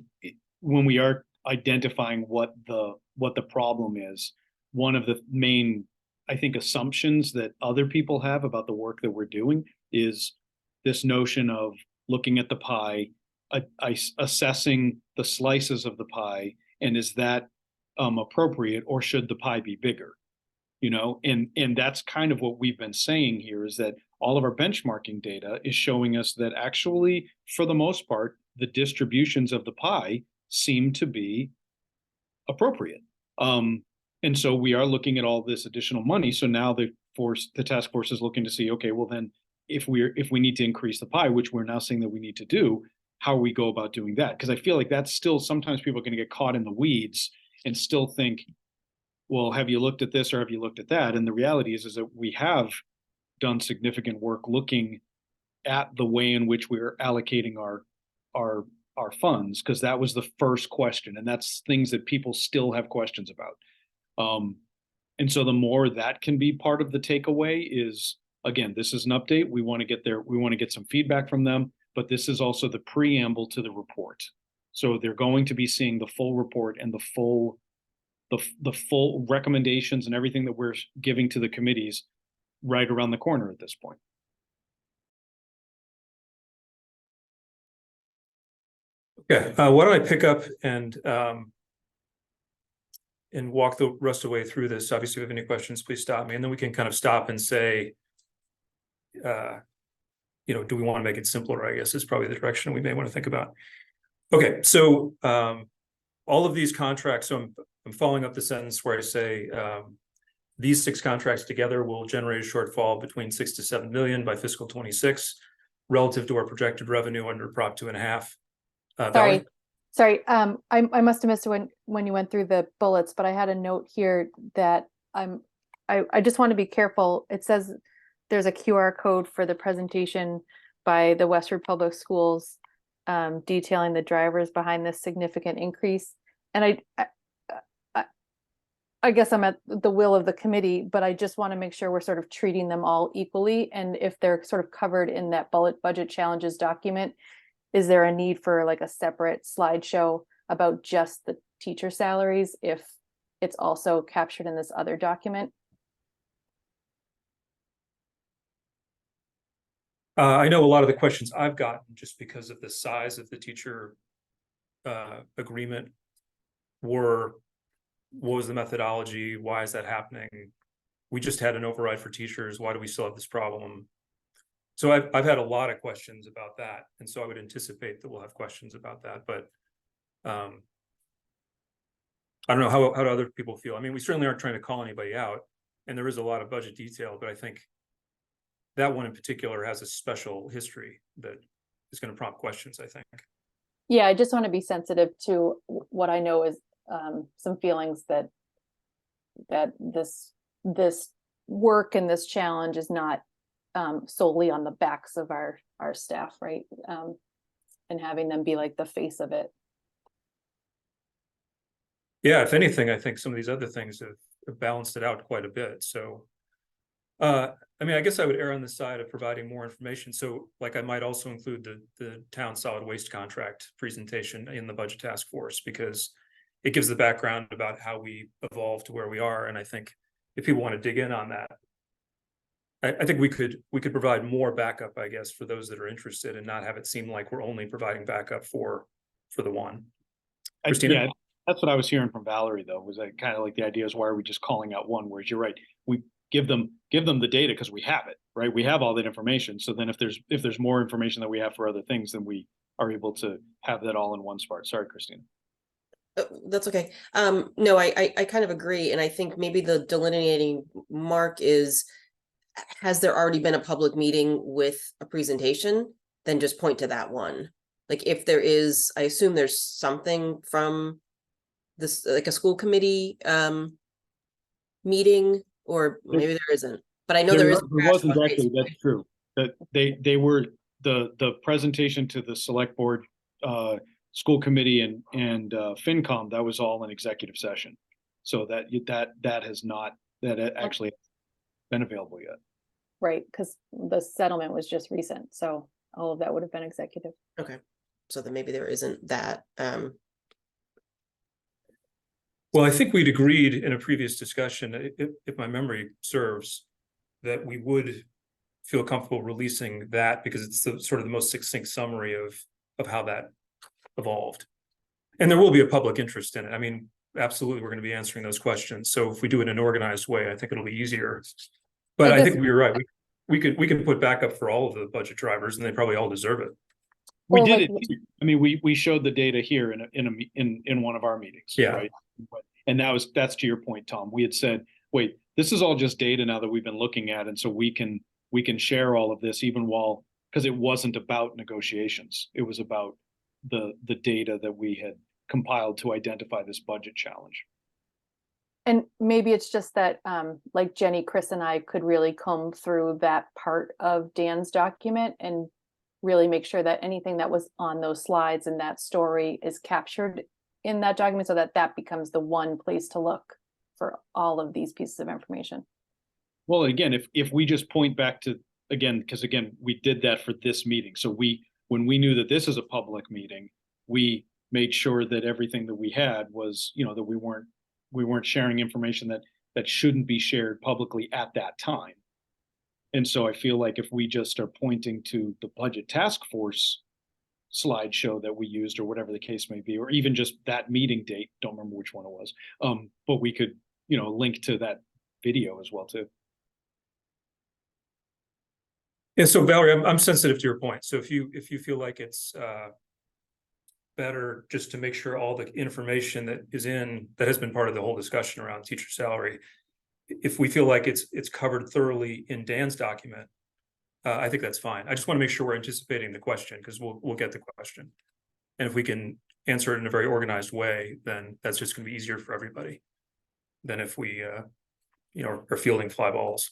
when we are identifying what the problem is, one of the main, I think, assumptions that other people have about the work that we're doing is this notion of looking at the pie, assessing the slices of the pie, and is that appropriate, or should the pie be bigger? And that's kind of what we've been saying here, is that all of our benchmarking data is showing us that actually, for the most part, the distributions of the pie seem to be appropriate. And so we are looking at all this additional money. So now the task force is looking to see, okay, well then, if we need to increase the pie, which we're now saying that we need to do, how we go about doing that? Because I feel like that's still, sometimes people are going to get caught in the weeds and still think, well, have you looked at this or have you looked at that? And the reality is that we have done significant work looking at the way in which we're allocating our funds, because that was the first question, and that's things that people still have questions about. And so the more that can be part of the takeaway is, again, this is an update. We want to get there. We want to get some feedback from them, but this is also the preamble to the report. So they're going to be seeing the full report and the full recommendations and everything that we're giving to the committees right around the corner at this point. Okay, why don't I pick up and walk the rest of the way through this. Obviously, if you have any questions, please stop me, and then we can kind of stop and say, do we want to make it simpler? I guess is probably the direction we may want to think about. Okay, so all of these contracts, so I'm following up the sentence where I say these 6 contracts together will generate a shortfall between 6 to 7 million by fiscal 26 relative to our projected revenue under Prop 2.5. Sorry. I must have missed it when you went through the bullets, but I had a note here that I just want to be careful. It says there's a QR code for the presentation by the Westford Public Schools detailing the drivers behind this significant increase. And I guess I'm at the will of the committee, but I just want to make sure we're sort of treating them all equally. And if they're sort of covered in that budget challenges document, is there a need for like a separate slideshow about just the teacher salaries if it's also captured in this other document? I know a lot of the questions I've gotten, just because of the size of the teacher agreement, were, what was the methodology? Why is that happening? We just had an override for teachers. Why do we still have this problem? So I've had a lot of questions about that, and so I would anticipate that we'll have questions about that, but I don't know how do other people feel. I mean, we certainly aren't trying to call anybody out, and there is a lot of budget detail, but I think that one in particular has a special history that is going to prompt questions, I think. Yeah, I just want to be sensitive to what I know is some feelings that this work and this challenge is not solely on the backs of our staff, right? And having them be like the face of it. Yeah, if anything, I think some of these other things have balanced it out quite a bit. So, I mean, I guess I would err on the side of providing more information. So, like, I might also include the town solid waste contract presentation in the budget task force, because it gives the background about how we evolved to where we are. And I think if people want to dig in on that, I think we could provide more backup, I guess, for those that are interested, and not have it seem like we're only providing backup for the one. Christina? Yeah, that's what I was hearing from Valerie, though, was that kind of like the idea is, why are we just calling out one? Whereas you're right, we give them the data because we have it, right? We have all that information. So then if there's more information that we have for other things, then we are able to have that all in one spot. Sorry, Christina. That's okay. No, I kind of agree. And I think maybe the delineating mark is, has there already been a public meeting with a presentation? Then just point to that one. Like, if there is, I assume there's something from this, like a school committee meeting, or maybe there isn't. But I know there is. There wasn't directly, that's true. That they were the presentation to the select board, school committee and FinCom, that was all in executive session. So that has not, that actually been available yet. Right, because the settlement was just recent, so all of that would have been executive. Okay, so then maybe there isn't that. Well, I think we'd agreed in a previous discussion, if my memory serves, that we would feel comfortable releasing that, because it's sort of the most succinct summary of how that evolved. And there will be a public interest in it. I mean, absolutely, we're going to be answering those questions. So if we do it in an organized way, I think it'll be easier. But I think we're right. We can put backup for all of the budget drivers, and they probably all deserve it. We Or did like- it. I mean, we showed the data here in one of our meetings. Yeah. Right. And that's to your point, Tom. We had said, wait, this is all just data now that we've been looking at, and so we can share all of this, even while, because it wasn't about negotiations. It was about the data that we had compiled to identify this budget challenge. And maybe it's just that, like Jenny, Chris, and I could really comb through that part of Dan's document and really make sure that anything that was on those slides and that story is captured in that document, so that that becomes the one place to look for all of these pieces of information. Well, again, if we just point back to, again, because again, we did that for this meeting. So when we knew that this is a public meeting, we made sure that everything that we had was, that we weren't sharing information that shouldn't be shared publicly at that time. And so I feel like if we just are pointing to the budget task force slideshow that we used, or whatever the case may be, or even just that meeting date, don't remember which one it was, but we could, link to that video as well too. Yeah, so Valerie, I'm sensitive to your point. So if you feel like it's better just to make sure all the information that has been part of the whole discussion around teacher salary, if we feel like it's covered thoroughly in Dan's document, I think that's fine. I just want to make sure we're anticipating the question, because we'll get the question. And if we can answer it in a very organized way, then that's just going to be easier for everybody than if we are fielding fly balls.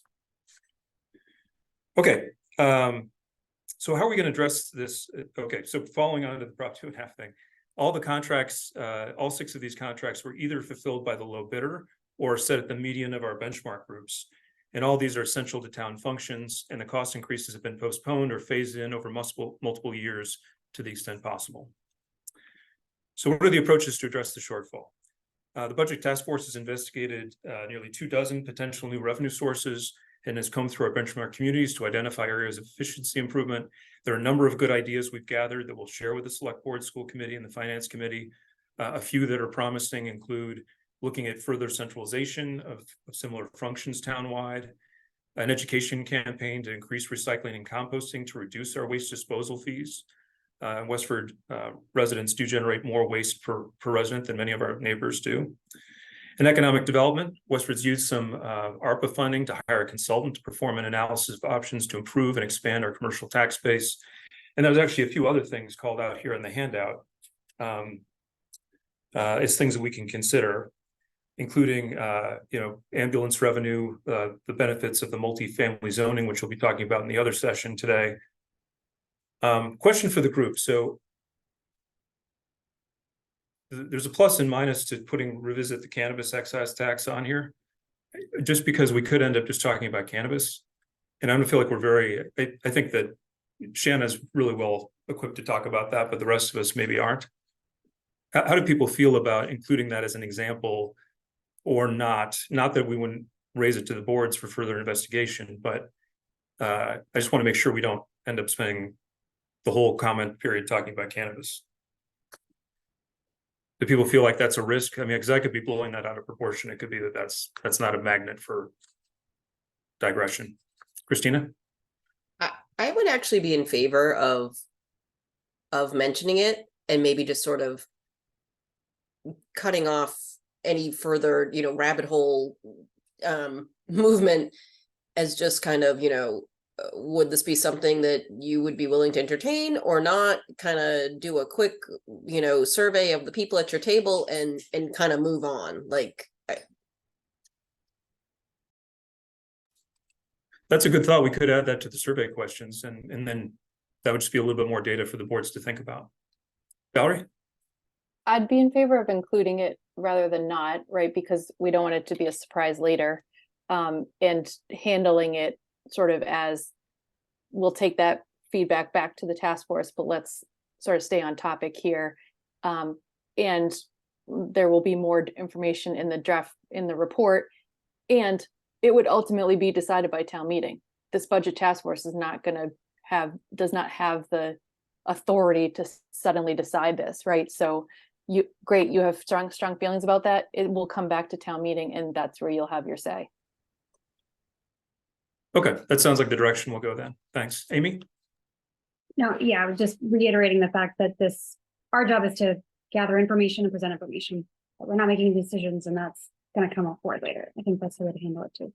Okay. So how are we going to address this? Okay, so following on to the Prop 2.5 thing, all the contracts, all 6 of these contracts were either fulfilled by the low bidder or set at the median of our benchmark groups. And all these are essential to town functions, and the cost increases have been postponed or phased in over multiple years to the extent possible. So what are the approaches to address the shortfall? The Budget Task Force has investigated nearly 24 potential new revenue sources and has combed through our benchmark communities to identify areas of efficiency improvement. There are a number of good ideas we've gathered that we'll share with the Select Board, School Committee, and the Finance Committee. A few that are promising include looking at further centralization of similar functions townwide, an education campaign to increase recycling and composting to reduce our waste disposal fees. Westford residents do generate more waste per resident than many of our neighbors do. In economic development, Westford's used some ARPA funding to hire a consultant to perform an analysis of options to improve and expand our commercial tax base. And there's actually a few other things called out here in the handout as things that we can consider, including ambulance revenue, the benefits of the multifamily zoning, which we'll be talking about in the other session today. Question for the group. So there's a plus and minus to revisit the cannabis excise tax on here, just because we could end up just talking about cannabis. And I don't feel like we're I think that Shanna's really well equipped to talk about that, but the rest of us maybe aren't. How do people feel about including that as an example or not? Not that we wouldn't raise it to the boards for further investigation, but I just want to make sure we don't end up spending the whole comment period talking about cannabis. Do people feel like that's a risk? I mean, because I could be blowing that out of proportion. It could be that that's not a magnet for digression. Christina? I would actually be in favor of mentioning it and maybe just sort of cutting off any further, rabbit hole movement as just kind of, would this be something that you would be willing to entertain or not? Kind of do a quick, survey of the people at your table and kind of move on. That's a good thought. We could add that to the survey questions, and then that would just be a little bit more data for the boards to think about. Valerie? I'd be in favor of including it rather than not, right? Because we don't want it to be a surprise later, and handling it sort of as we'll take that feedback back to the task force, but let's sort of stay on topic here. And there will be more information in the draft, in the report, and it would ultimately be decided by town meeting. This budget task force is not going to does not have the authority to suddenly decide this, right? So you have strong feelings about that. It will come back to town meeting, and that's where you'll have your say. Okay, that sounds like the direction we'll go then. Thanks. Amy? No, yeah, I was just reiterating the fact that our job is to gather information and present information. But we're not making decisions, and that's going to come up forward later. I think that's the way to handle it too.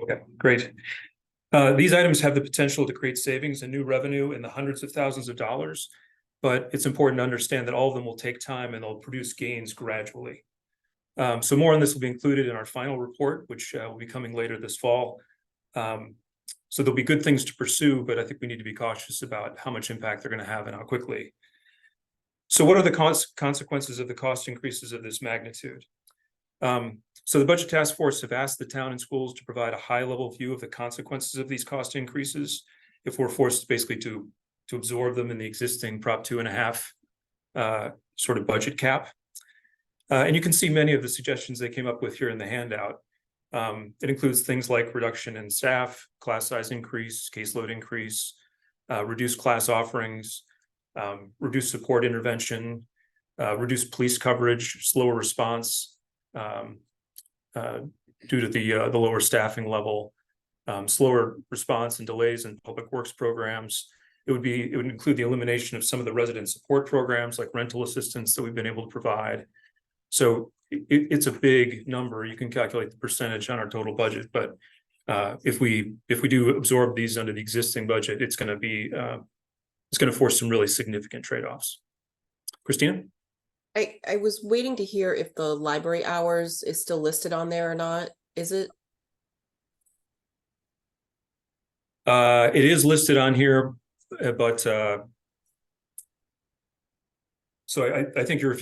Okay, great. These items have the potential to create savings and new revenue in the hundreds of thousands of dollars, but it's important to understand that all of them will take time and they'll produce gains gradually. So more on this will be included in our final report, which will be coming later this fall. So there'll be good things to pursue, but I think we need to be cautious about how much impact they're going to have and how quickly. So what are the consequences of the cost increases of this magnitude? So the Budget Task Force have asked the town and schools to provide a high-level view of the consequences of these cost increases if we're forced basically to absorb them in the existing Prop 2.5 sort of budget cap. And you can see many of the suggestions they came up with here in the handout. It includes things like reduction in staff, class size increase, caseload increase, reduced class offerings, reduced support intervention, reduced police coverage, slower response due to the lower staffing level, slower response and delays in public works programs. It would include the elimination of some of the resident support programs like rental assistance that we've been able to provide. So it's a big number. You can calculate the percentage on our total budget, but if we do absorb these under the existing budget, it's going to force some really significant trade-offs. Christina? I was waiting to hear if the library hours is still listed on there or not. Is it? It is listed on here, but so I think you're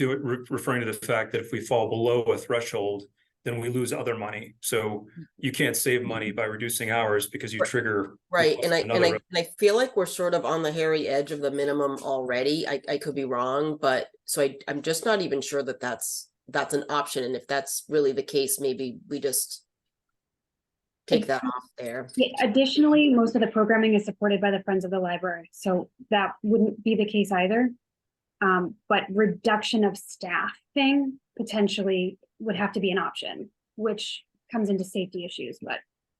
referring to the fact that if we fall below a threshold, then we lose other money. So you can't save money by reducing hours because you trigger. Right. And I feel like we're sort of on the hairy edge of the minimum already. I could be wrong, but so I'm just not even sure that that's an option. And if that's really the case, maybe we just take that off there. Yeah, additionally, most of the programming is supported by the Friends of the Library. So that wouldn't be the case either. But reduction of staffing potentially would have to be an option. which comes into safety issues, but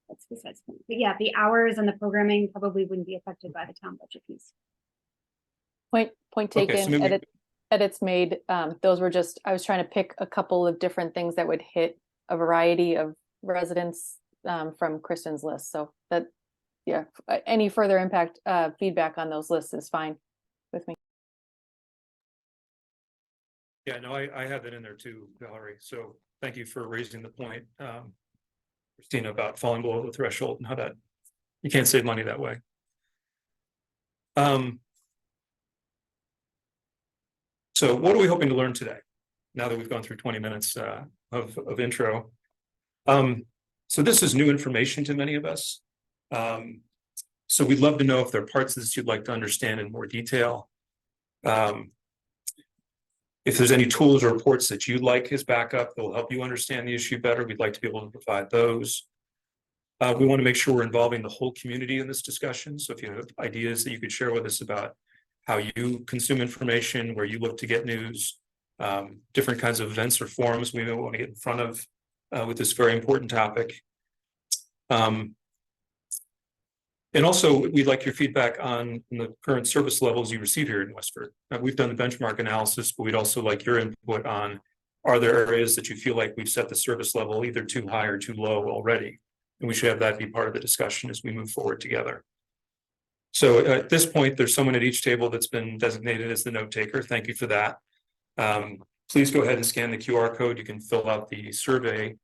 that's besides the point. But yeah, the hours and the programming probably wouldn't be affected by the town budget piece. Point Okay, so taken, maybe- edits made. Those were just, I was trying to pick a couple of different things that would hit a variety of residents from Kristen's list. So that, yeah, any further impact, feedback on those lists is fine with me. Yeah, no, I have that in there too, Valerie. So thank you for raising the point, Christina, about falling below the threshold and how that you can't save money that way. So what are we hoping to learn today? Now that we've gone through 20 minutes of intro. So this is new information to many of us. So we'd love to know if there are parts of this you'd like to understand in more detail. If there's any tools or reports that you'd like as backup that will help you understand the issue better, we'd like to be able to provide those. We want to make sure we're involving the whole community in this discussion. So if you have ideas that you could share with us about how you consume information, where you look to get news, different kinds of events or forums we may want to get in front of with this very important topic. And also, we'd like your feedback on the current service levels you receive here in Westford. We've done the benchmark analysis, but we'd also like your input on, are there areas that you feel like we've set the service level either too high or too low already? And we should have that be part of the discussion as we move forward together. So at this point, there's someone at each table that's been designated as the note taker. Thank you for that. Please go ahead and scan the QR code. You can fill out the survey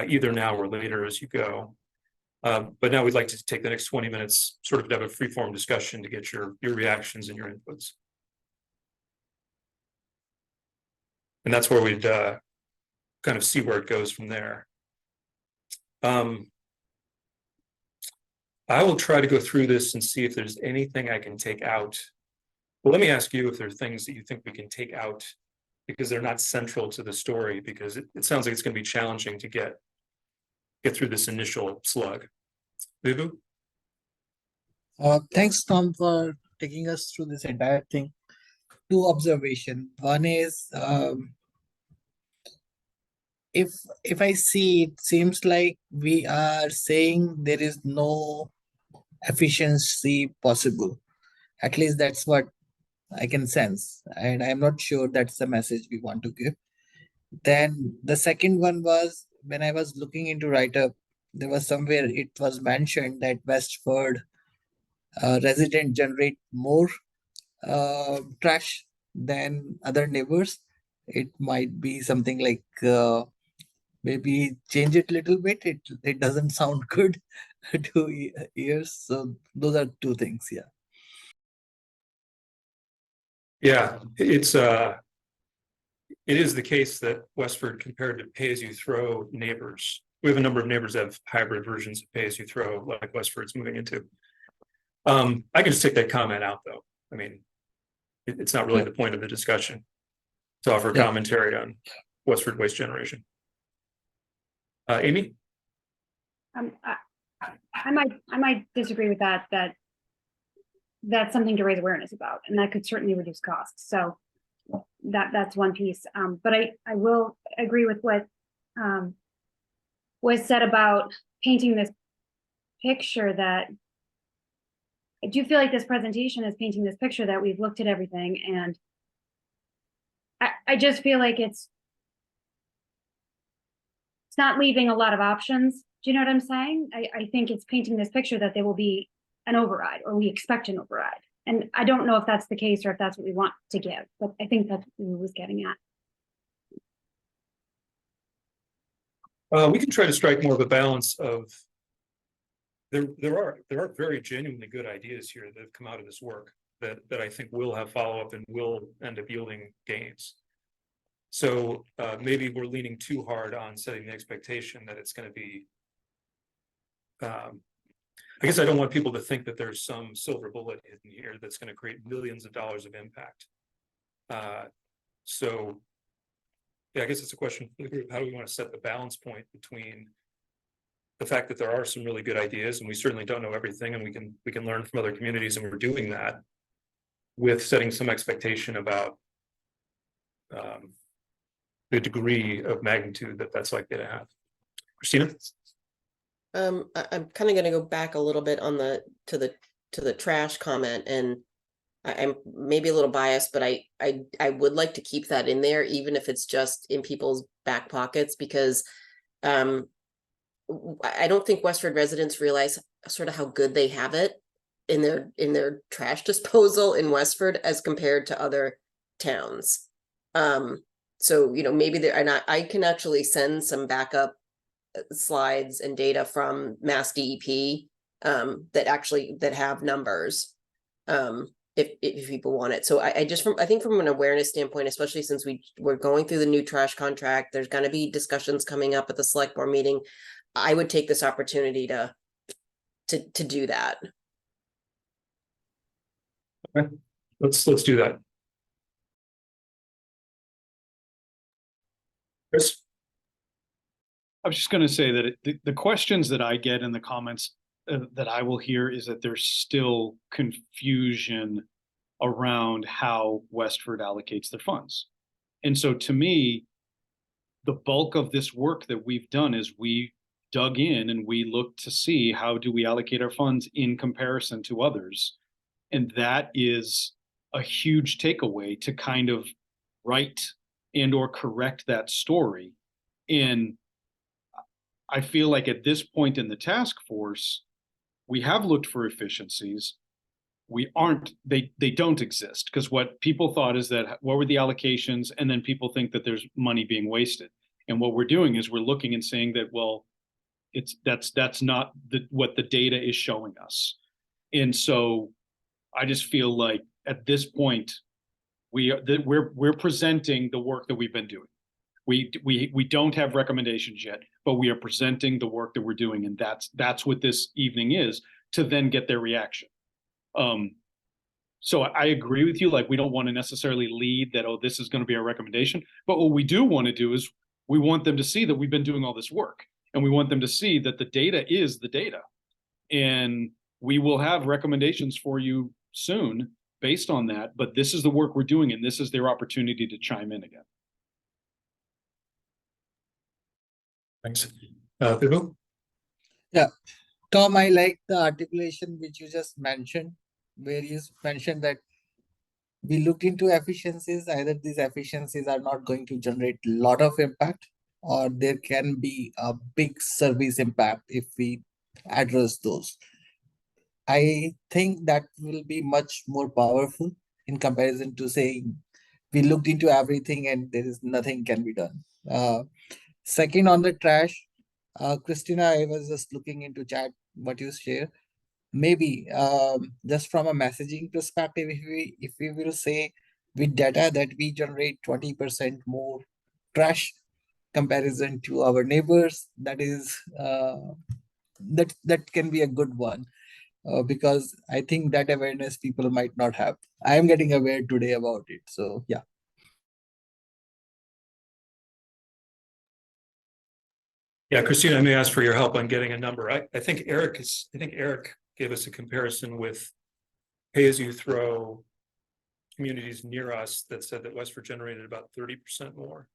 either now or later as you go. But now we'd like to take the next 20 minutes, sort of have a free-form discussion to get your reactions and your inputs. And that's where we'd kind of see where it goes from there. I will try to go through this and see if there's anything I can take out. Well, let me ask you if there are things that you think we can take out because they're not central to the story, because it sounds like it's going to be challenging to get through this initial slug. Vivu? Thanks, Tom, for taking us through this entire thing. Two observations. One is, if I see, it seems like we are saying there is no efficiency possible. At least that's what I can sense, and I'm not sure that's the message we want to give. Then the second one was, when I was looking into write-up, there was somewhere it was mentioned that Westford residents generate more trash than other neighbors. It might be something like maybe change it a little bit. It doesn't sound good to ears. So those are two things. Yeah. Yeah, it is the case that Westford, compared to pay-as-you-throw neighbors, we have a number of neighbors that have hybrid versions of pay-as-you-throw, like Westford's moving into. I can just take that comment out, though. I mean, it's not really the point of the discussion to offer commentary on Westford waste generation. Amy? I might disagree with that. That's something to raise awareness about, and that could certainly reduce costs. So that's one piece. But I will agree with what was said about painting this picture, that I do feel like this presentation is painting this picture that we've looked at everything, and I just feel like it's not leaving a lot of options. Do you know what I'm saying? I think it's painting this picture that there will be an override, or we expect an override. And I don't know if that's the case or if that's what we want to give, but I think that's what we was getting at. We can try to strike more of a balance of there are very genuinely good ideas here that have come out of this work that I think will have follow-up and will end up yielding gains. So maybe we're leaning too hard on setting the expectation that it's going to be. I guess I don't want people to think that there's some silver bullet hidden here that's going to create millions of dollars of impact. So yeah, I guess it's a question for the group. How do we want to set the balance point between the fact that there are some really good ideas, and we certainly don't know everything, and we can learn from other communities, and we're doing that, with setting some expectation about the degree of magnitude that that's likely to have. Christina? I'm kind of going to go back a little bit on to the trash comment, and I'm maybe a little biased, but I would like to keep that in there, even if it's just in people's back pockets, because I don't think Westford residents realize sort of how good they have it in their trash disposal in Westford as compared to other towns. So, you know, maybe there, and I can actually send some backup slides and data from Mass DEP that have numbers, if people want it. So I think from an awareness standpoint, especially since we're going through the new trash contract, there's going to be discussions coming up at the select board meeting. I would take this opportunity to do that. Okay, let's do that. Chris? I was just going to say that the questions that I get in the comments that I will hear is that there's still confusion around how Westford allocates their funds. And so to me, the bulk of this work that we've done is we dug in and we looked to see how do we allocate our funds in comparison to others. And that is a huge takeaway to kind of write and or correct that story. And I feel like at this point in the task force, we have looked for efficiencies. They don't exist, because what people thought is that what were the allocations, and then people think that there's money being wasted. And what we're doing is we're looking and saying that, well, that's not what the data is showing us. And so I just feel like at this point, we're presenting the work that we've been doing. We don't have recommendations yet, but we are presenting the work that we're doing, and that's what this evening is, to then get their reaction. So I agree with you. Like, we don't want to necessarily lead that, oh, this is going to be our recommendation. But what we do want to do is we want them to see that we've been doing all this work, and we want them to see that the data is the data. And we will have recommendations for you soon based on that. But this is the work we're doing, and this is their opportunity to chime in again. Thanks. Vibhu? Yeah, Tom, I like the articulation which you just mentioned, where you mentioned that we looked into efficiencies. Either these efficiencies are not going to generate a lot of impact, or there can be a big service impact if we address those. I think that will be much more powerful in comparison to saying we looked into everything and there is nothing can be done. Second, on the trash, Christina, I was just looking into chat what you share. Maybe just from a messaging perspective, if we will say with data that we generate 20% more trash comparison to our neighbors, that is that can be a good one, because I think that awareness people might not have. I am getting aware today about it, so yeah. Yeah, Christina, I may ask for your help on getting a number. I think Eric gave us a comparison with pay-as-you-throw communities near us that said that Westford generated about 30% more.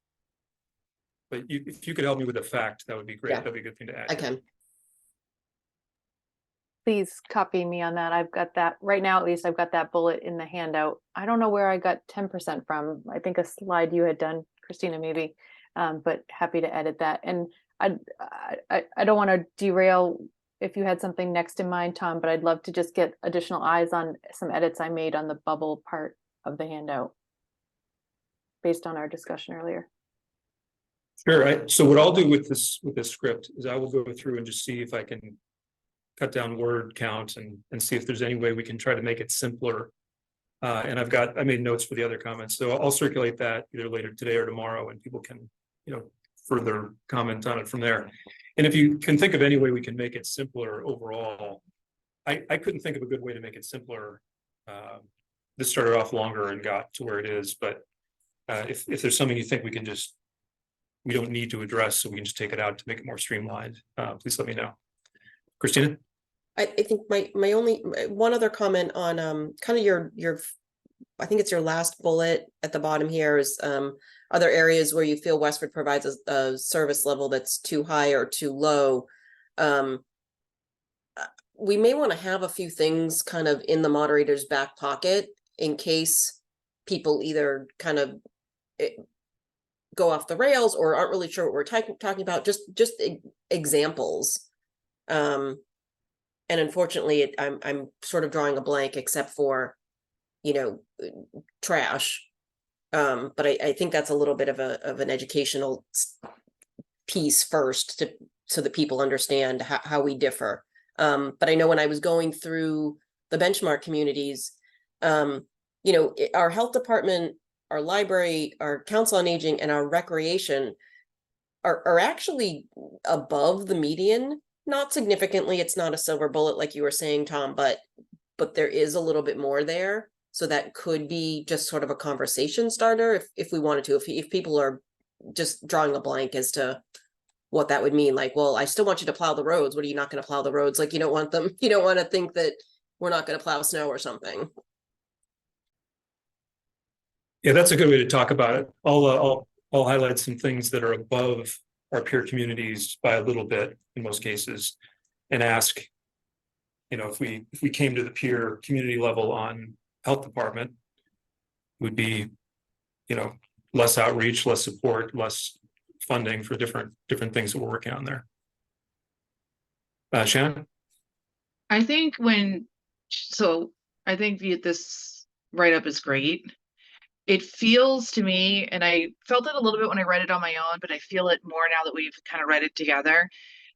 But if you could help me with a fact, that would be great. Yeah. That'd be a good thing to add. I can. Please copy me on that. I've got that right now, at least I've got that bullet in the handout. I don't know where I got 10% from. I think a slide you had done, Christina, maybe, but happy to edit that. And I don't want to derail if you had something next in mind, Tom, but I'd love to just get additional eyes on some edits I made on the bubble part of the handout based on our discussion earlier. Sure. So what I'll do with this script is I will go through and just see if I can cut down word count and see if there's any way we can try to make it simpler. And I made notes for the other comments, so I'll circulate that either later today or tomorrow, and people can, further comment on it from there. And if you can think of any way we can make it simpler overall, I couldn't think of a good way to make it simpler. This started off longer and got to where it is, but if there's something you think we don't need to address, so we can just take it out to make it more streamlined, please let me know. Christina? I think my only one other comment on kind of your I think it's your last bullet at the bottom here is are there areas where you feel Westford provides a service level that's too high or too low? We may want to have a few things kind of in the moderator's back pocket in case people either kind of go off the rails or aren't really sure what we're talking about. Just examples. And unfortunately, I'm sort of drawing a blank except for, trash. But I think that's a little bit of an educational piece first so that people understand how we differ. But I know when I was going through the benchmark communities, our health department, our library, our council on aging, and our recreation are actually above the median. Not significantly. It's not a silver bullet like you were saying, Tom, but there is a little bit more there. So that could be just sort of a conversation starter if we wanted to, if people are just drawing a blank as to what that would mean. Like, well, I still want you to plow the roads. What are you not going to plow the roads? Like, you don't want to think that we're not going to plow snow or something. Yeah, that's a good way to talk about it. I'll highlight some things that are above our peer communities by a little bit in most cases, and ask, if we came to the peer community level on health department, would be, less outreach, less support, less funding for different things that we're working on there. Shannon? I think this write-up is great. It feels to me, and I felt it a little bit when I read it on my own, but I feel it more now that we've kind of read it together,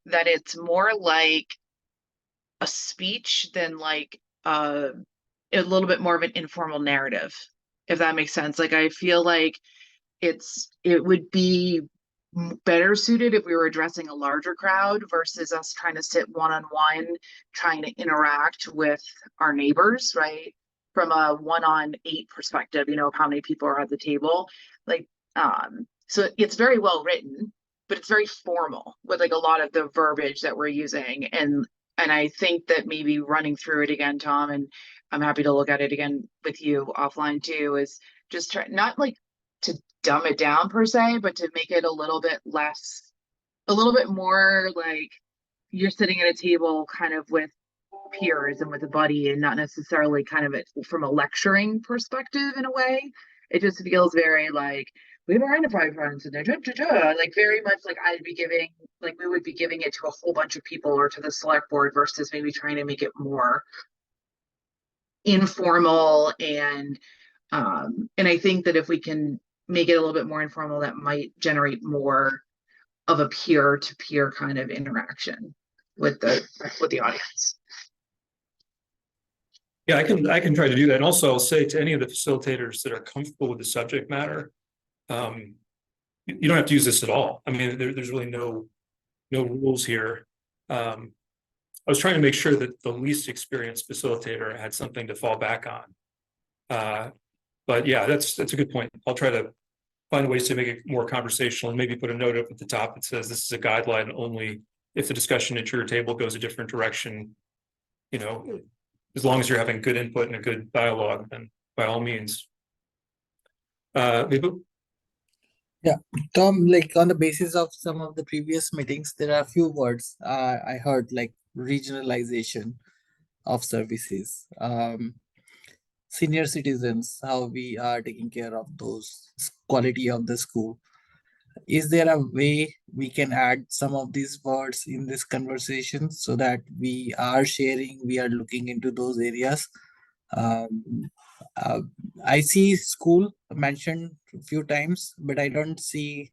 that it's more like a speech than like a little bit more of an informal narrative, if that makes sense. Like, I feel like it would be better suited if we were addressing a larger crowd versus us trying to sit one-on-one, trying to interact with our neighbors, right? From a 1-on-8 perspective, of how many people are at the table. Like, so it's very well written, but it's very formal with like a lot of the verbiage that we're using. And I think that maybe running through it again, Tom, and I'm happy to look at it again with you offline too, is just try not like to dumb it down per se, but to make it a little bit more like you're sitting at a table kind of with peers and with a buddy, and not necessarily kind of from a lecturing perspective in a way. It just feels very like we have our enterprise funds and like very much like we would be giving it to a whole bunch of people or to the select board versus maybe trying to make it more informal. And I think that if we can make it a little bit more informal, that might generate more of a peer-to-peer kind of interaction with the audience. Yeah, I can try to do that. And also I'll say to any of the facilitators that are comfortable with the subject matter, you don't have to use this at all. I mean, there's really no rules here. I was trying to make sure that the least experienced facilitator had something to fall back on. But yeah, that's a good point. I'll try to find ways to make it more conversational and maybe put a note up at the top that says this is a guideline only if the discussion at your table goes a different direction. As long as you're having good input and a good dialogue, then by all means. Vibhu? Yeah, Tom, like on the basis of some of the previous meetings, there are a few words I heard, like regionalization of services, senior citizens, how we are taking care of those, quality of the school. Is there a way we can add some of these words in this conversation so that we are sharing, we are looking into those areas? I see school mentioned a few times, but I don't see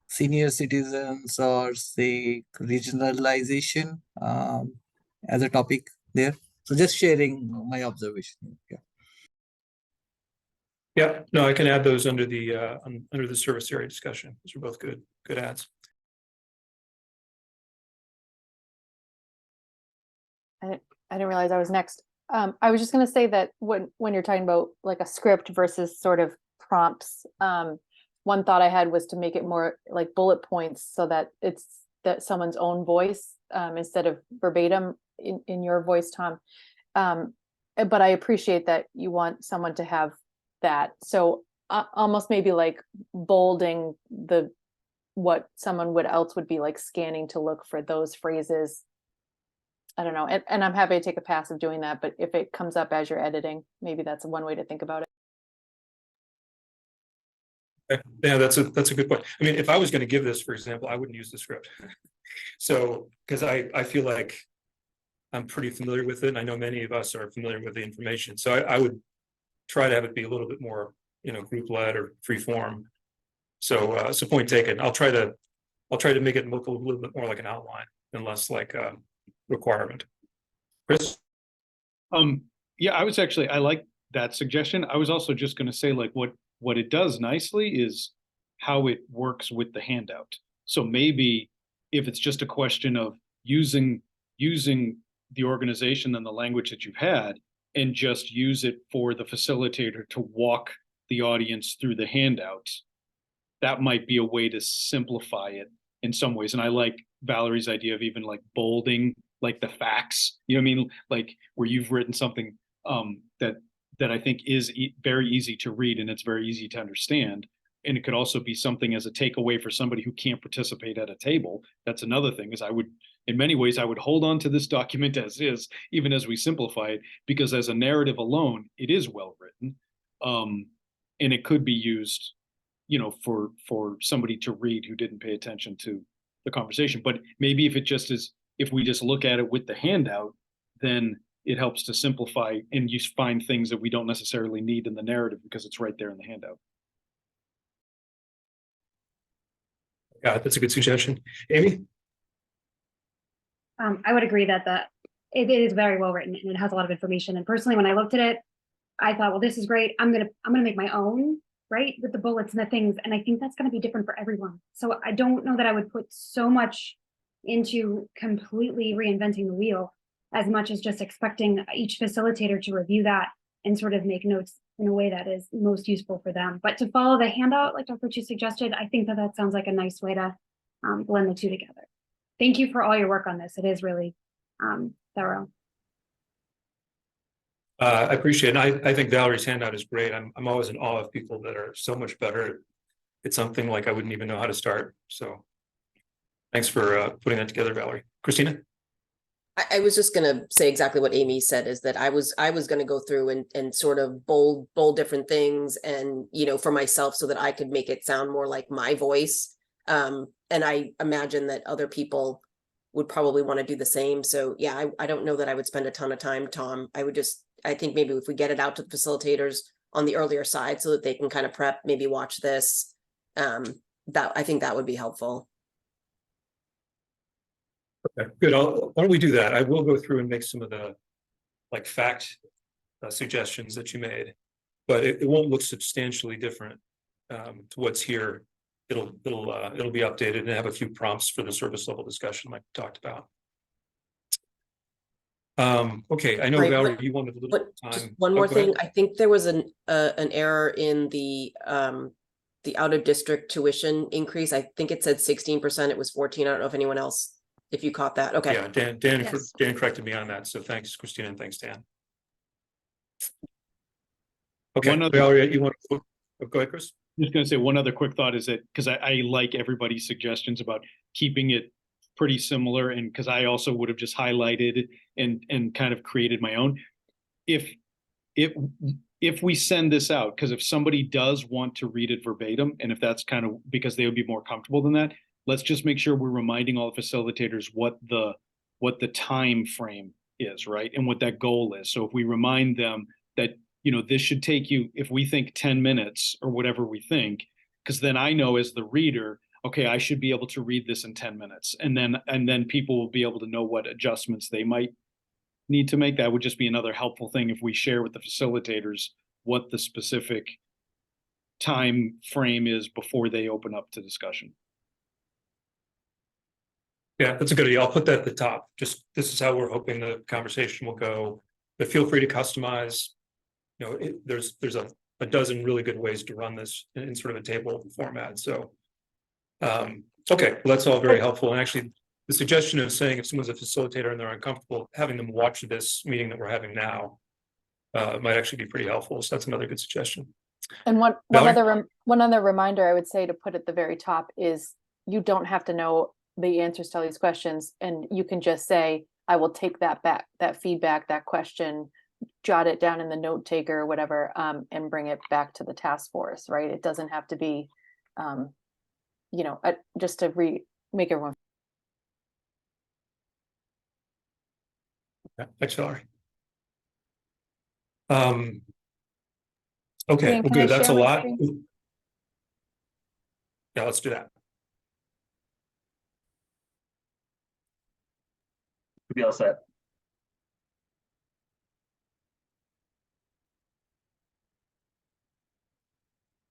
senior citizens or say regionalization as a topic there. So just sharing my observation. Yeah. Yeah, no, I can add those under the service area discussion. Those are both good adds. I didn't realize I was next. I was just going to say that when you're talking about like a script versus sort of prompts, one thought I had was to make it more like bullet points so that it's that someone's own voice instead of verbatim in your voice, Tom. But I appreciate that you want someone to have that. So almost maybe like bolding what someone would be like scanning to look for those phrases. I don't know. And I'm happy to take a pass of doing that, but if it comes up as you're editing, maybe that's one way to think about it. Yeah, that's a good point. I mean, if I was going to give this, for example, I wouldn't use the script. So, because I feel like I'm pretty familiar with it, and I know many of us are familiar with the information. So I would try to have it be a little bit more, group led or free form. So, so point taken. I'll try to make it look a little bit more like an outline and less like a requirement. Chris? Yeah, I like that suggestion. I was also just going to say, like, what it does nicely is how it works with the handout. So maybe if it's just a question of using the organization and the language that you've had, and just use it for the facilitator to walk the audience through the handouts, that might be a way to simplify it in some ways. And I like Valerie's idea of even like bolding, like the facts, you know what I mean? Like where you've written something that I think is very easy to read and it's very easy to understand. And it could also be something as a takeaway for somebody who can't participate at a table. That's another thing, is in many ways, I would hold on to this document as is, even as we simplify it, because as a narrative alone, it is well written. And it could be used, for somebody to read who didn't pay attention to the conversation. But maybe if we just look at it with the handout, then it helps to simplify and you find things that we don't necessarily need in the narrative because it's right there in the handout. Yeah, that's a good suggestion. Amy? I would agree that it is very well written and it has a lot of information. And personally, when I looked at it, I thought, well, this is great. I'm gonna make my own, right, with the bullets and the things. And I think that's gonna be different for everyone. So I don't know that I would put so much into completely reinventing the wheel, as much as just expecting each facilitator to review that and sort of make notes in a way that is most useful for them. But to follow the handout, like Dr. Chu suggested, I think that sounds like a nice way to blend the two together. Thank you for all your work on this. It is really thorough. I appreciate it. I think Valerie's handout is great. I'm always in awe of people that are so much better. It's something like I wouldn't even know how to start. So thanks for putting that together, Valerie. Christina? I was just going to say exactly what Amy said, is that I was going to go through and sort of bold different things and, for myself, so that I could make it sound more like my voice. And I imagine that other people would probably want to do the same. So yeah, I don't know that I would spend a ton of time, Tom. I think maybe if we get it out to the facilitators on the earlier side so that they can kind of prep, maybe watch this, I think that would be helpful. Okay, good. Why don't we do that? I will go through and make some of the fact suggestions that you made, but it won't look substantially different to what's here. It'll be updated and have a few prompts for the service level discussion like we talked about. Okay, I know Right, Valerie, you wanted a little bit of just time. one more go thing. ahead. I think there was an error in the out of district tuition increase. I think it said 16%. It was 14. I don't know if anyone else, if you caught that. Okay. Yeah, Dan corrected me on that. So thanks, Christina, and thanks, Dan. Okay, Valerie, you want to go ahead, Chris? I'm just going to say one other quick thought is that, because I like everybody's suggestions about keeping it pretty similar, and because I also would have just highlighted and kind of created my own. If we send this out, because if somebody does want to read it verbatim, and if that's kind of because they would be more comfortable than that, let's just make sure we're reminding all the facilitators what the time frame is, right? And what that goal is. So if we remind them that, this should take you, if we think 10 minutes or whatever we think, because then I know as the reader, okay, I should be able to read this in 10 minutes. And then people will be able to know what adjustments they might need to make. That would just be another helpful thing if we share with the facilitators what the specific time frame is before they open up to discussion. Yeah, that's a good idea. I'll put that at the top. Just this is how we're hoping the conversation will go. But feel free to customize. There's a dozen really good ways to run this in sort of a table format. So, okay, well, that's all very helpful. And actually, the suggestion of saying if someone's a facilitator and they're uncomfortable, having them watch this meeting that we're having now might actually be pretty helpful. So that's another good suggestion. And one Valerie? one other reminder I would say to put at the very top is you don't have to know the answers to all these questions, and you can just say, I will take that back, that feedback, that question, jot it down in the note taker or whatever, and bring it back to the task force, right? It doesn't have to be, just to make everyone. Yeah, thanks, Valerie. Okay, Dan, well, can I good. That's a share my lot. screen? Yeah, let's do that. We'll be all set.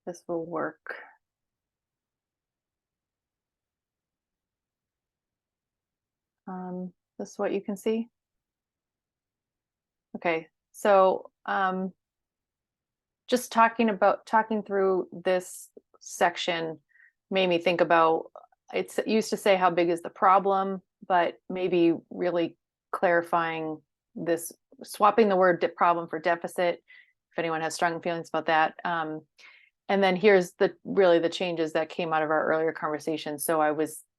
This will work. This is what you can see. Okay, so just talking through this section made me think about, it used to say how big is the problem, but maybe really clarifying this, swapping the word problem for deficit, if anyone has strong feelings about that. And then here's really the changes that came out of our earlier conversation. So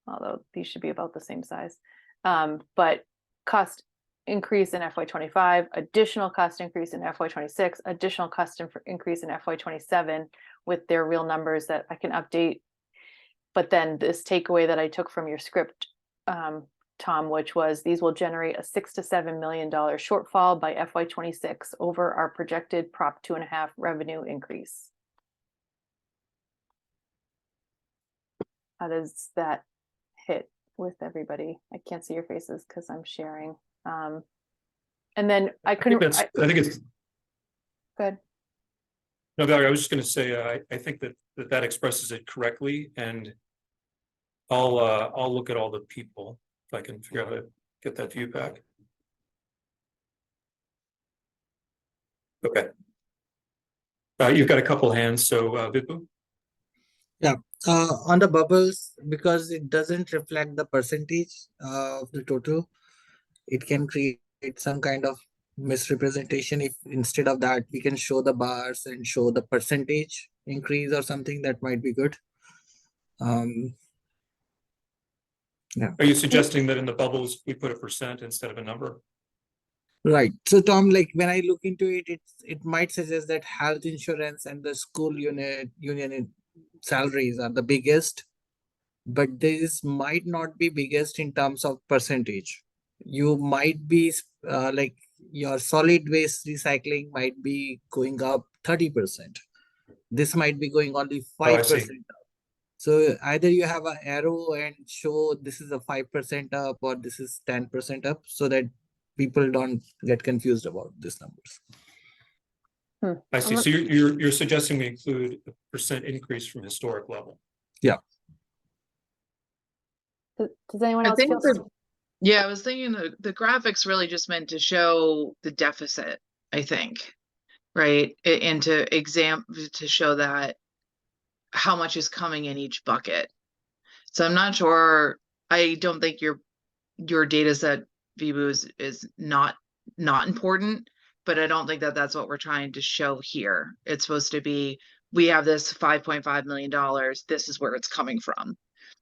although these should be about the same size, but cost increase in FY25, additional cost increase in FY26, additional cost increase in FY27 with their real numbers that I can update. But then this takeaway that I took from your script, Tom, which was these will generate a $6 to $7 million shortfall by FY26 over our projected Prop 2.5 revenue increase. How does that hit with everybody? I can't see your faces because I'm sharing. And then I think it's good. No, Valerie, I was just going to say, I think that expresses it correctly, and I'll look at all the people if I can figure out how to get that view back. Okay. You've got a couple hands, so Vibhu. Yeah, on the bubbles, because it doesn't reflect the percentage of the total, it can create some kind of misrepresentation. If instead of that, we can show the bars and show the percentage increase or something, that might be good. Yeah. Are you suggesting that in the bubbles we put a percent instead of a number? Right. So Tom, like when I look into it, it might suggest that health insurance and the school union salaries are the biggest, but this might not be biggest in terms of percentage. You might be like your solid waste recycling might be going up 30%. This might be going only 5% up. So either you have an arrow and show this is a 5% up or this is 10% up, so that people don't get confused about these numbers. I see. So you're suggesting we include a percent increase from historic level. Yeah. Does anyone else feel? Yeah, I was thinking the graphics really just meant to show the deficit, I think, right? And to show that how much is coming in each bucket. So I'm not sure. I don't think your data set, Vibhu, is not important, but I don't think that that's what we're trying to show here. It's supposed to be, we have this $5.5 million. This is where it's coming from.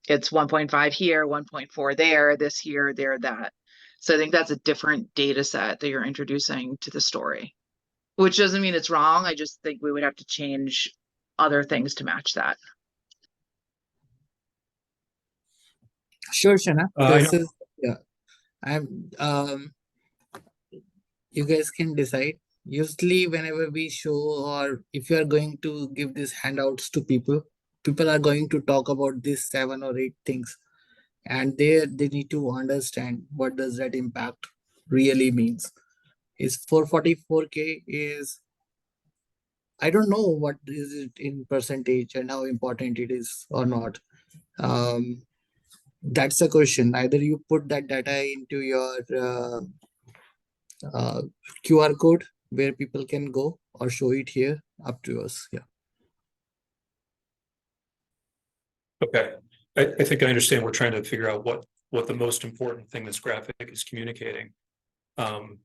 It's 1.5 here, 1.4 there, this here, there, that. So I think that's a different data set that you're introducing to the story, which doesn't mean it's wrong. I just think we would have to change other things to match that. Sure, Shana. You guys can decide. Usually whenever we show, or if you are going to give these handouts to people are going to talk about these 7 or 8 things, and they need to understand what does that impact really means. Is 444K is, I don't know what is it in percentage and how important it is or not. That's the question. Either you put that data into your QR code where people can go, or show it here, up to us. Yeah. Okay. I think I understand. We're trying to figure out what the most important thing this graphic is communicating. And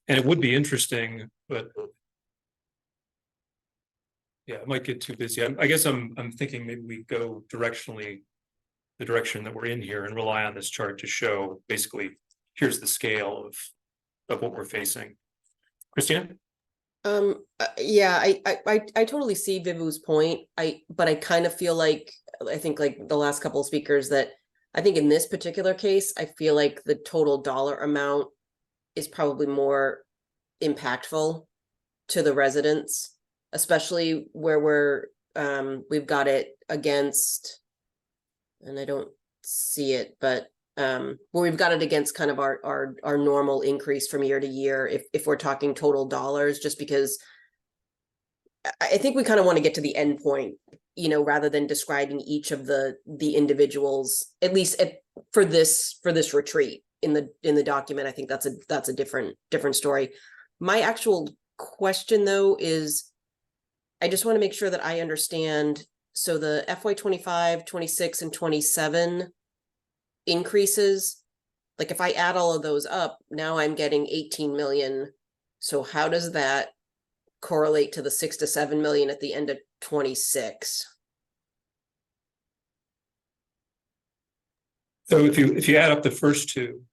it would be interesting, but Yeah, it might get too busy. I guess I'm thinking maybe we go directionally, the direction that we're in here, and rely on this chart to show basically here's the scale of what we're facing. Christina? Yeah, I totally see Vivu's point. But I kind of feel like, I think like the last couple of speakers, that I think in this particular case, I feel like the total dollar amount is probably more impactful to the residents, especially where we've got it against, and I don't see it, but where we've got it against kind of our normal increase from year to year, if we're talking total dollars, just because I think we kind of want to get to the end point, rather than describing each of the individuals, at least for this retreat in the document. I think that's a different story. My actual question though is, I just want to make sure that I understand. So the FY 25, 26, and 27 increases, like if I add all of those up, now I'm getting 18 million. So how does that correlate to the 6 to 7 million at the end of 26? So if you add up the first two,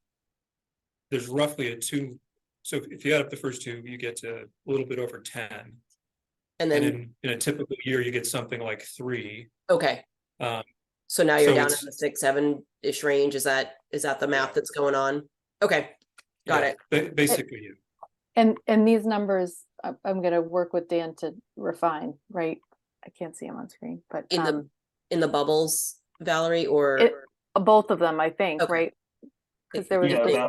there's roughly a 2. So if you add up the first two, you get to a little bit over 10. And then in a typical year, you get something like 3. okay. So now you're so down it's- in the 6, 7-ish range. Is that the math that's going on? Okay, got it. Basically, you. And these numbers, I'm gonna work with Dan to refine, right? I can't see them on screen, but In the bubbles, Valerie, or both of them, I think, Okay. right? Because there was Yeah,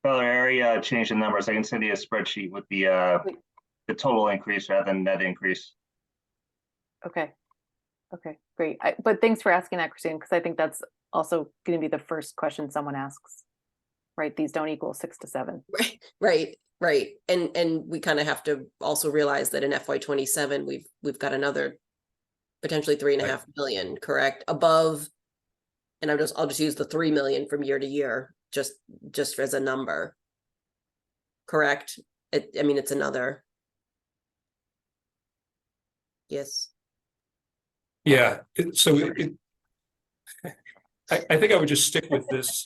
Valerie changed the numbers. I can send you a spreadsheet with the total increase rather than net increase. Okay, great. But thanks for asking that, Christine, because I think that's also going to be the first question someone asks, right? These don't equal 6 to 7. right. And we kind of have to also realize that in FY 27, we've got another potentially 3.5 million, correct? Above, and I'll just use the 3 million from year to year, just as a number. Correct? I mean, it's another. Yes. Yeah. I think I would just stick with this.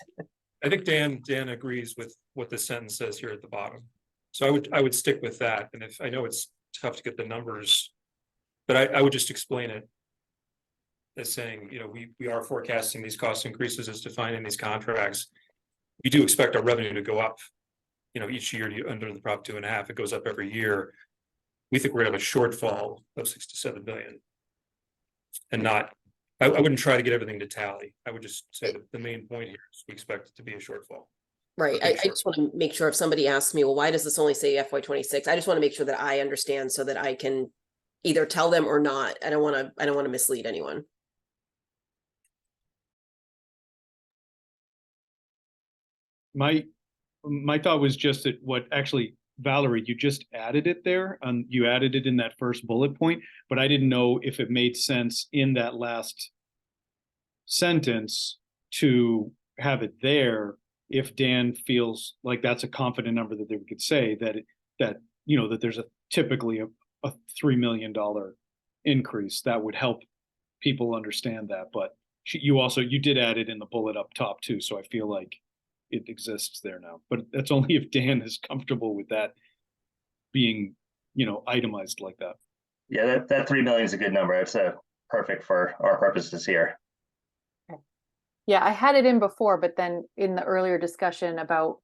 I think Dan agrees with what the sentence says here at the bottom. So I would stick with that. And if I know it's tough to get the numbers, but I would just explain it as saying, we are forecasting these cost increases as defined in these contracts. We do expect our revenue to go up, each year under the Prop 2.5, it goes up every year. We think we're gonna have a shortfall of 6 to 7 billion. And I wouldn't try to get everything to tally. I would just say that the main point here is we expect it to be a shortfall. Right. I just want to make sure if somebody asks me, well, why does this only say FY 26? I just want to make sure that I understand so that I can either tell them or not. I don't want to mislead anyone. My thought was just that what actually, Valerie, you just added it there, and you added it in that first bullet point, but I didn't know if it made sense in that last sentence to have it there if Dan feels like that's a confident number that they could say that there's typically a $3 million increase that would help people understand that. But you did add it in the bullet up top too, so I feel like it exists there now. But that's only if Dan is comfortable with that being itemized like that. Yeah, that 3 million is a good number. It's perfect for our purposes here. Yeah, I had it in before, but then in the earlier discussion about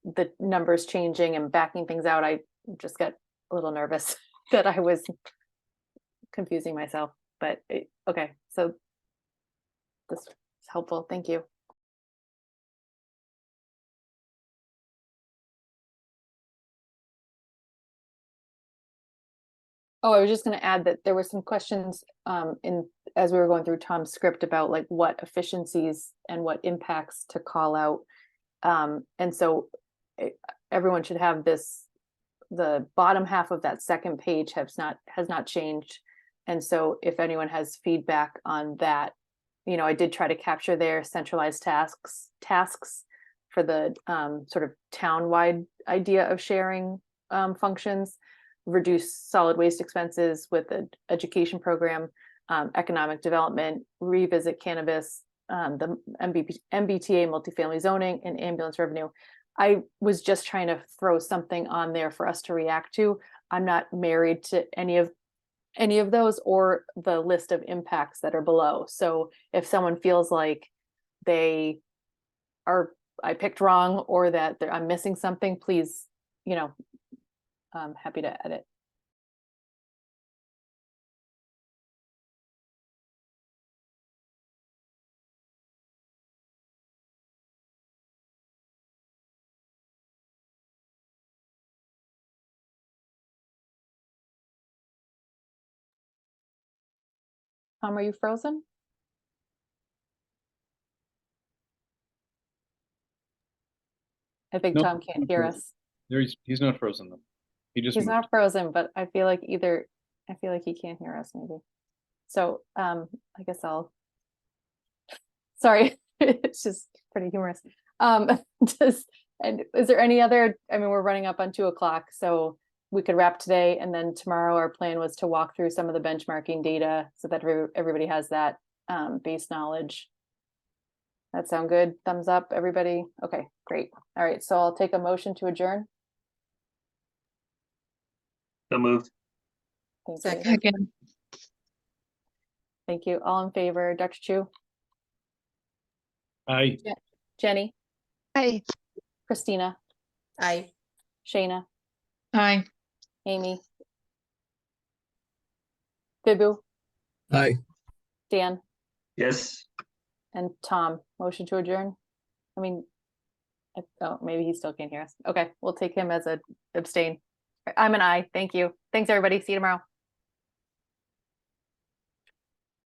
the numbers changing and backing things out, I just got a little nervous that I was confusing myself. But okay, so this is helpful. Thank you. Oh, I was just going to add that there were some questions as we were going through Tom's script about like what efficiencies and what impacts to call out. And so everyone should have the bottom half of that second page has not changed. And so if anyone has feedback on that, I did try to capture their centralized tasks for the sort of town-wide idea of sharing functions. reduce solid waste expenses with the education program, economic development, revisit cannabis, the MBTA multifamily zoning, and ambulance revenue. I was just trying to throw something on there for us to react to. I'm not married to any of those or the list of impacts that are below. So if someone feels like I picked wrong or that I'm missing something, please, I'm happy to edit. Tom, are you frozen? I think Nope, Tom can't not hear frozen. us. He's not frozen though. He just He's moved. not frozen, but I feel like he can't hear us maybe. So I guess sorry, it's just pretty humorous. And is there any other, we're running up on 2:00, so we could wrap today, and then tomorrow our plan was to walk through some of the benchmarking data so that everybody has that base knowledge. That sound good? Thumbs up, everybody? Okay, great. All right, so I'll take a motion to adjourn. So moved. Thank you. Second. Second. Thank you. All in favor, Dr. Chu, Aye. Jenny, Hi. Christina, Aye. Shayna, Aye. Amy, Bibu, Aye. Dan, Yes. and Tom. Motion to adjourn. Oh, maybe he still can't hear us. Okay, we'll take him as a abstain. I'm an aye. Thank you. Thanks, everybody. See you tomorrow.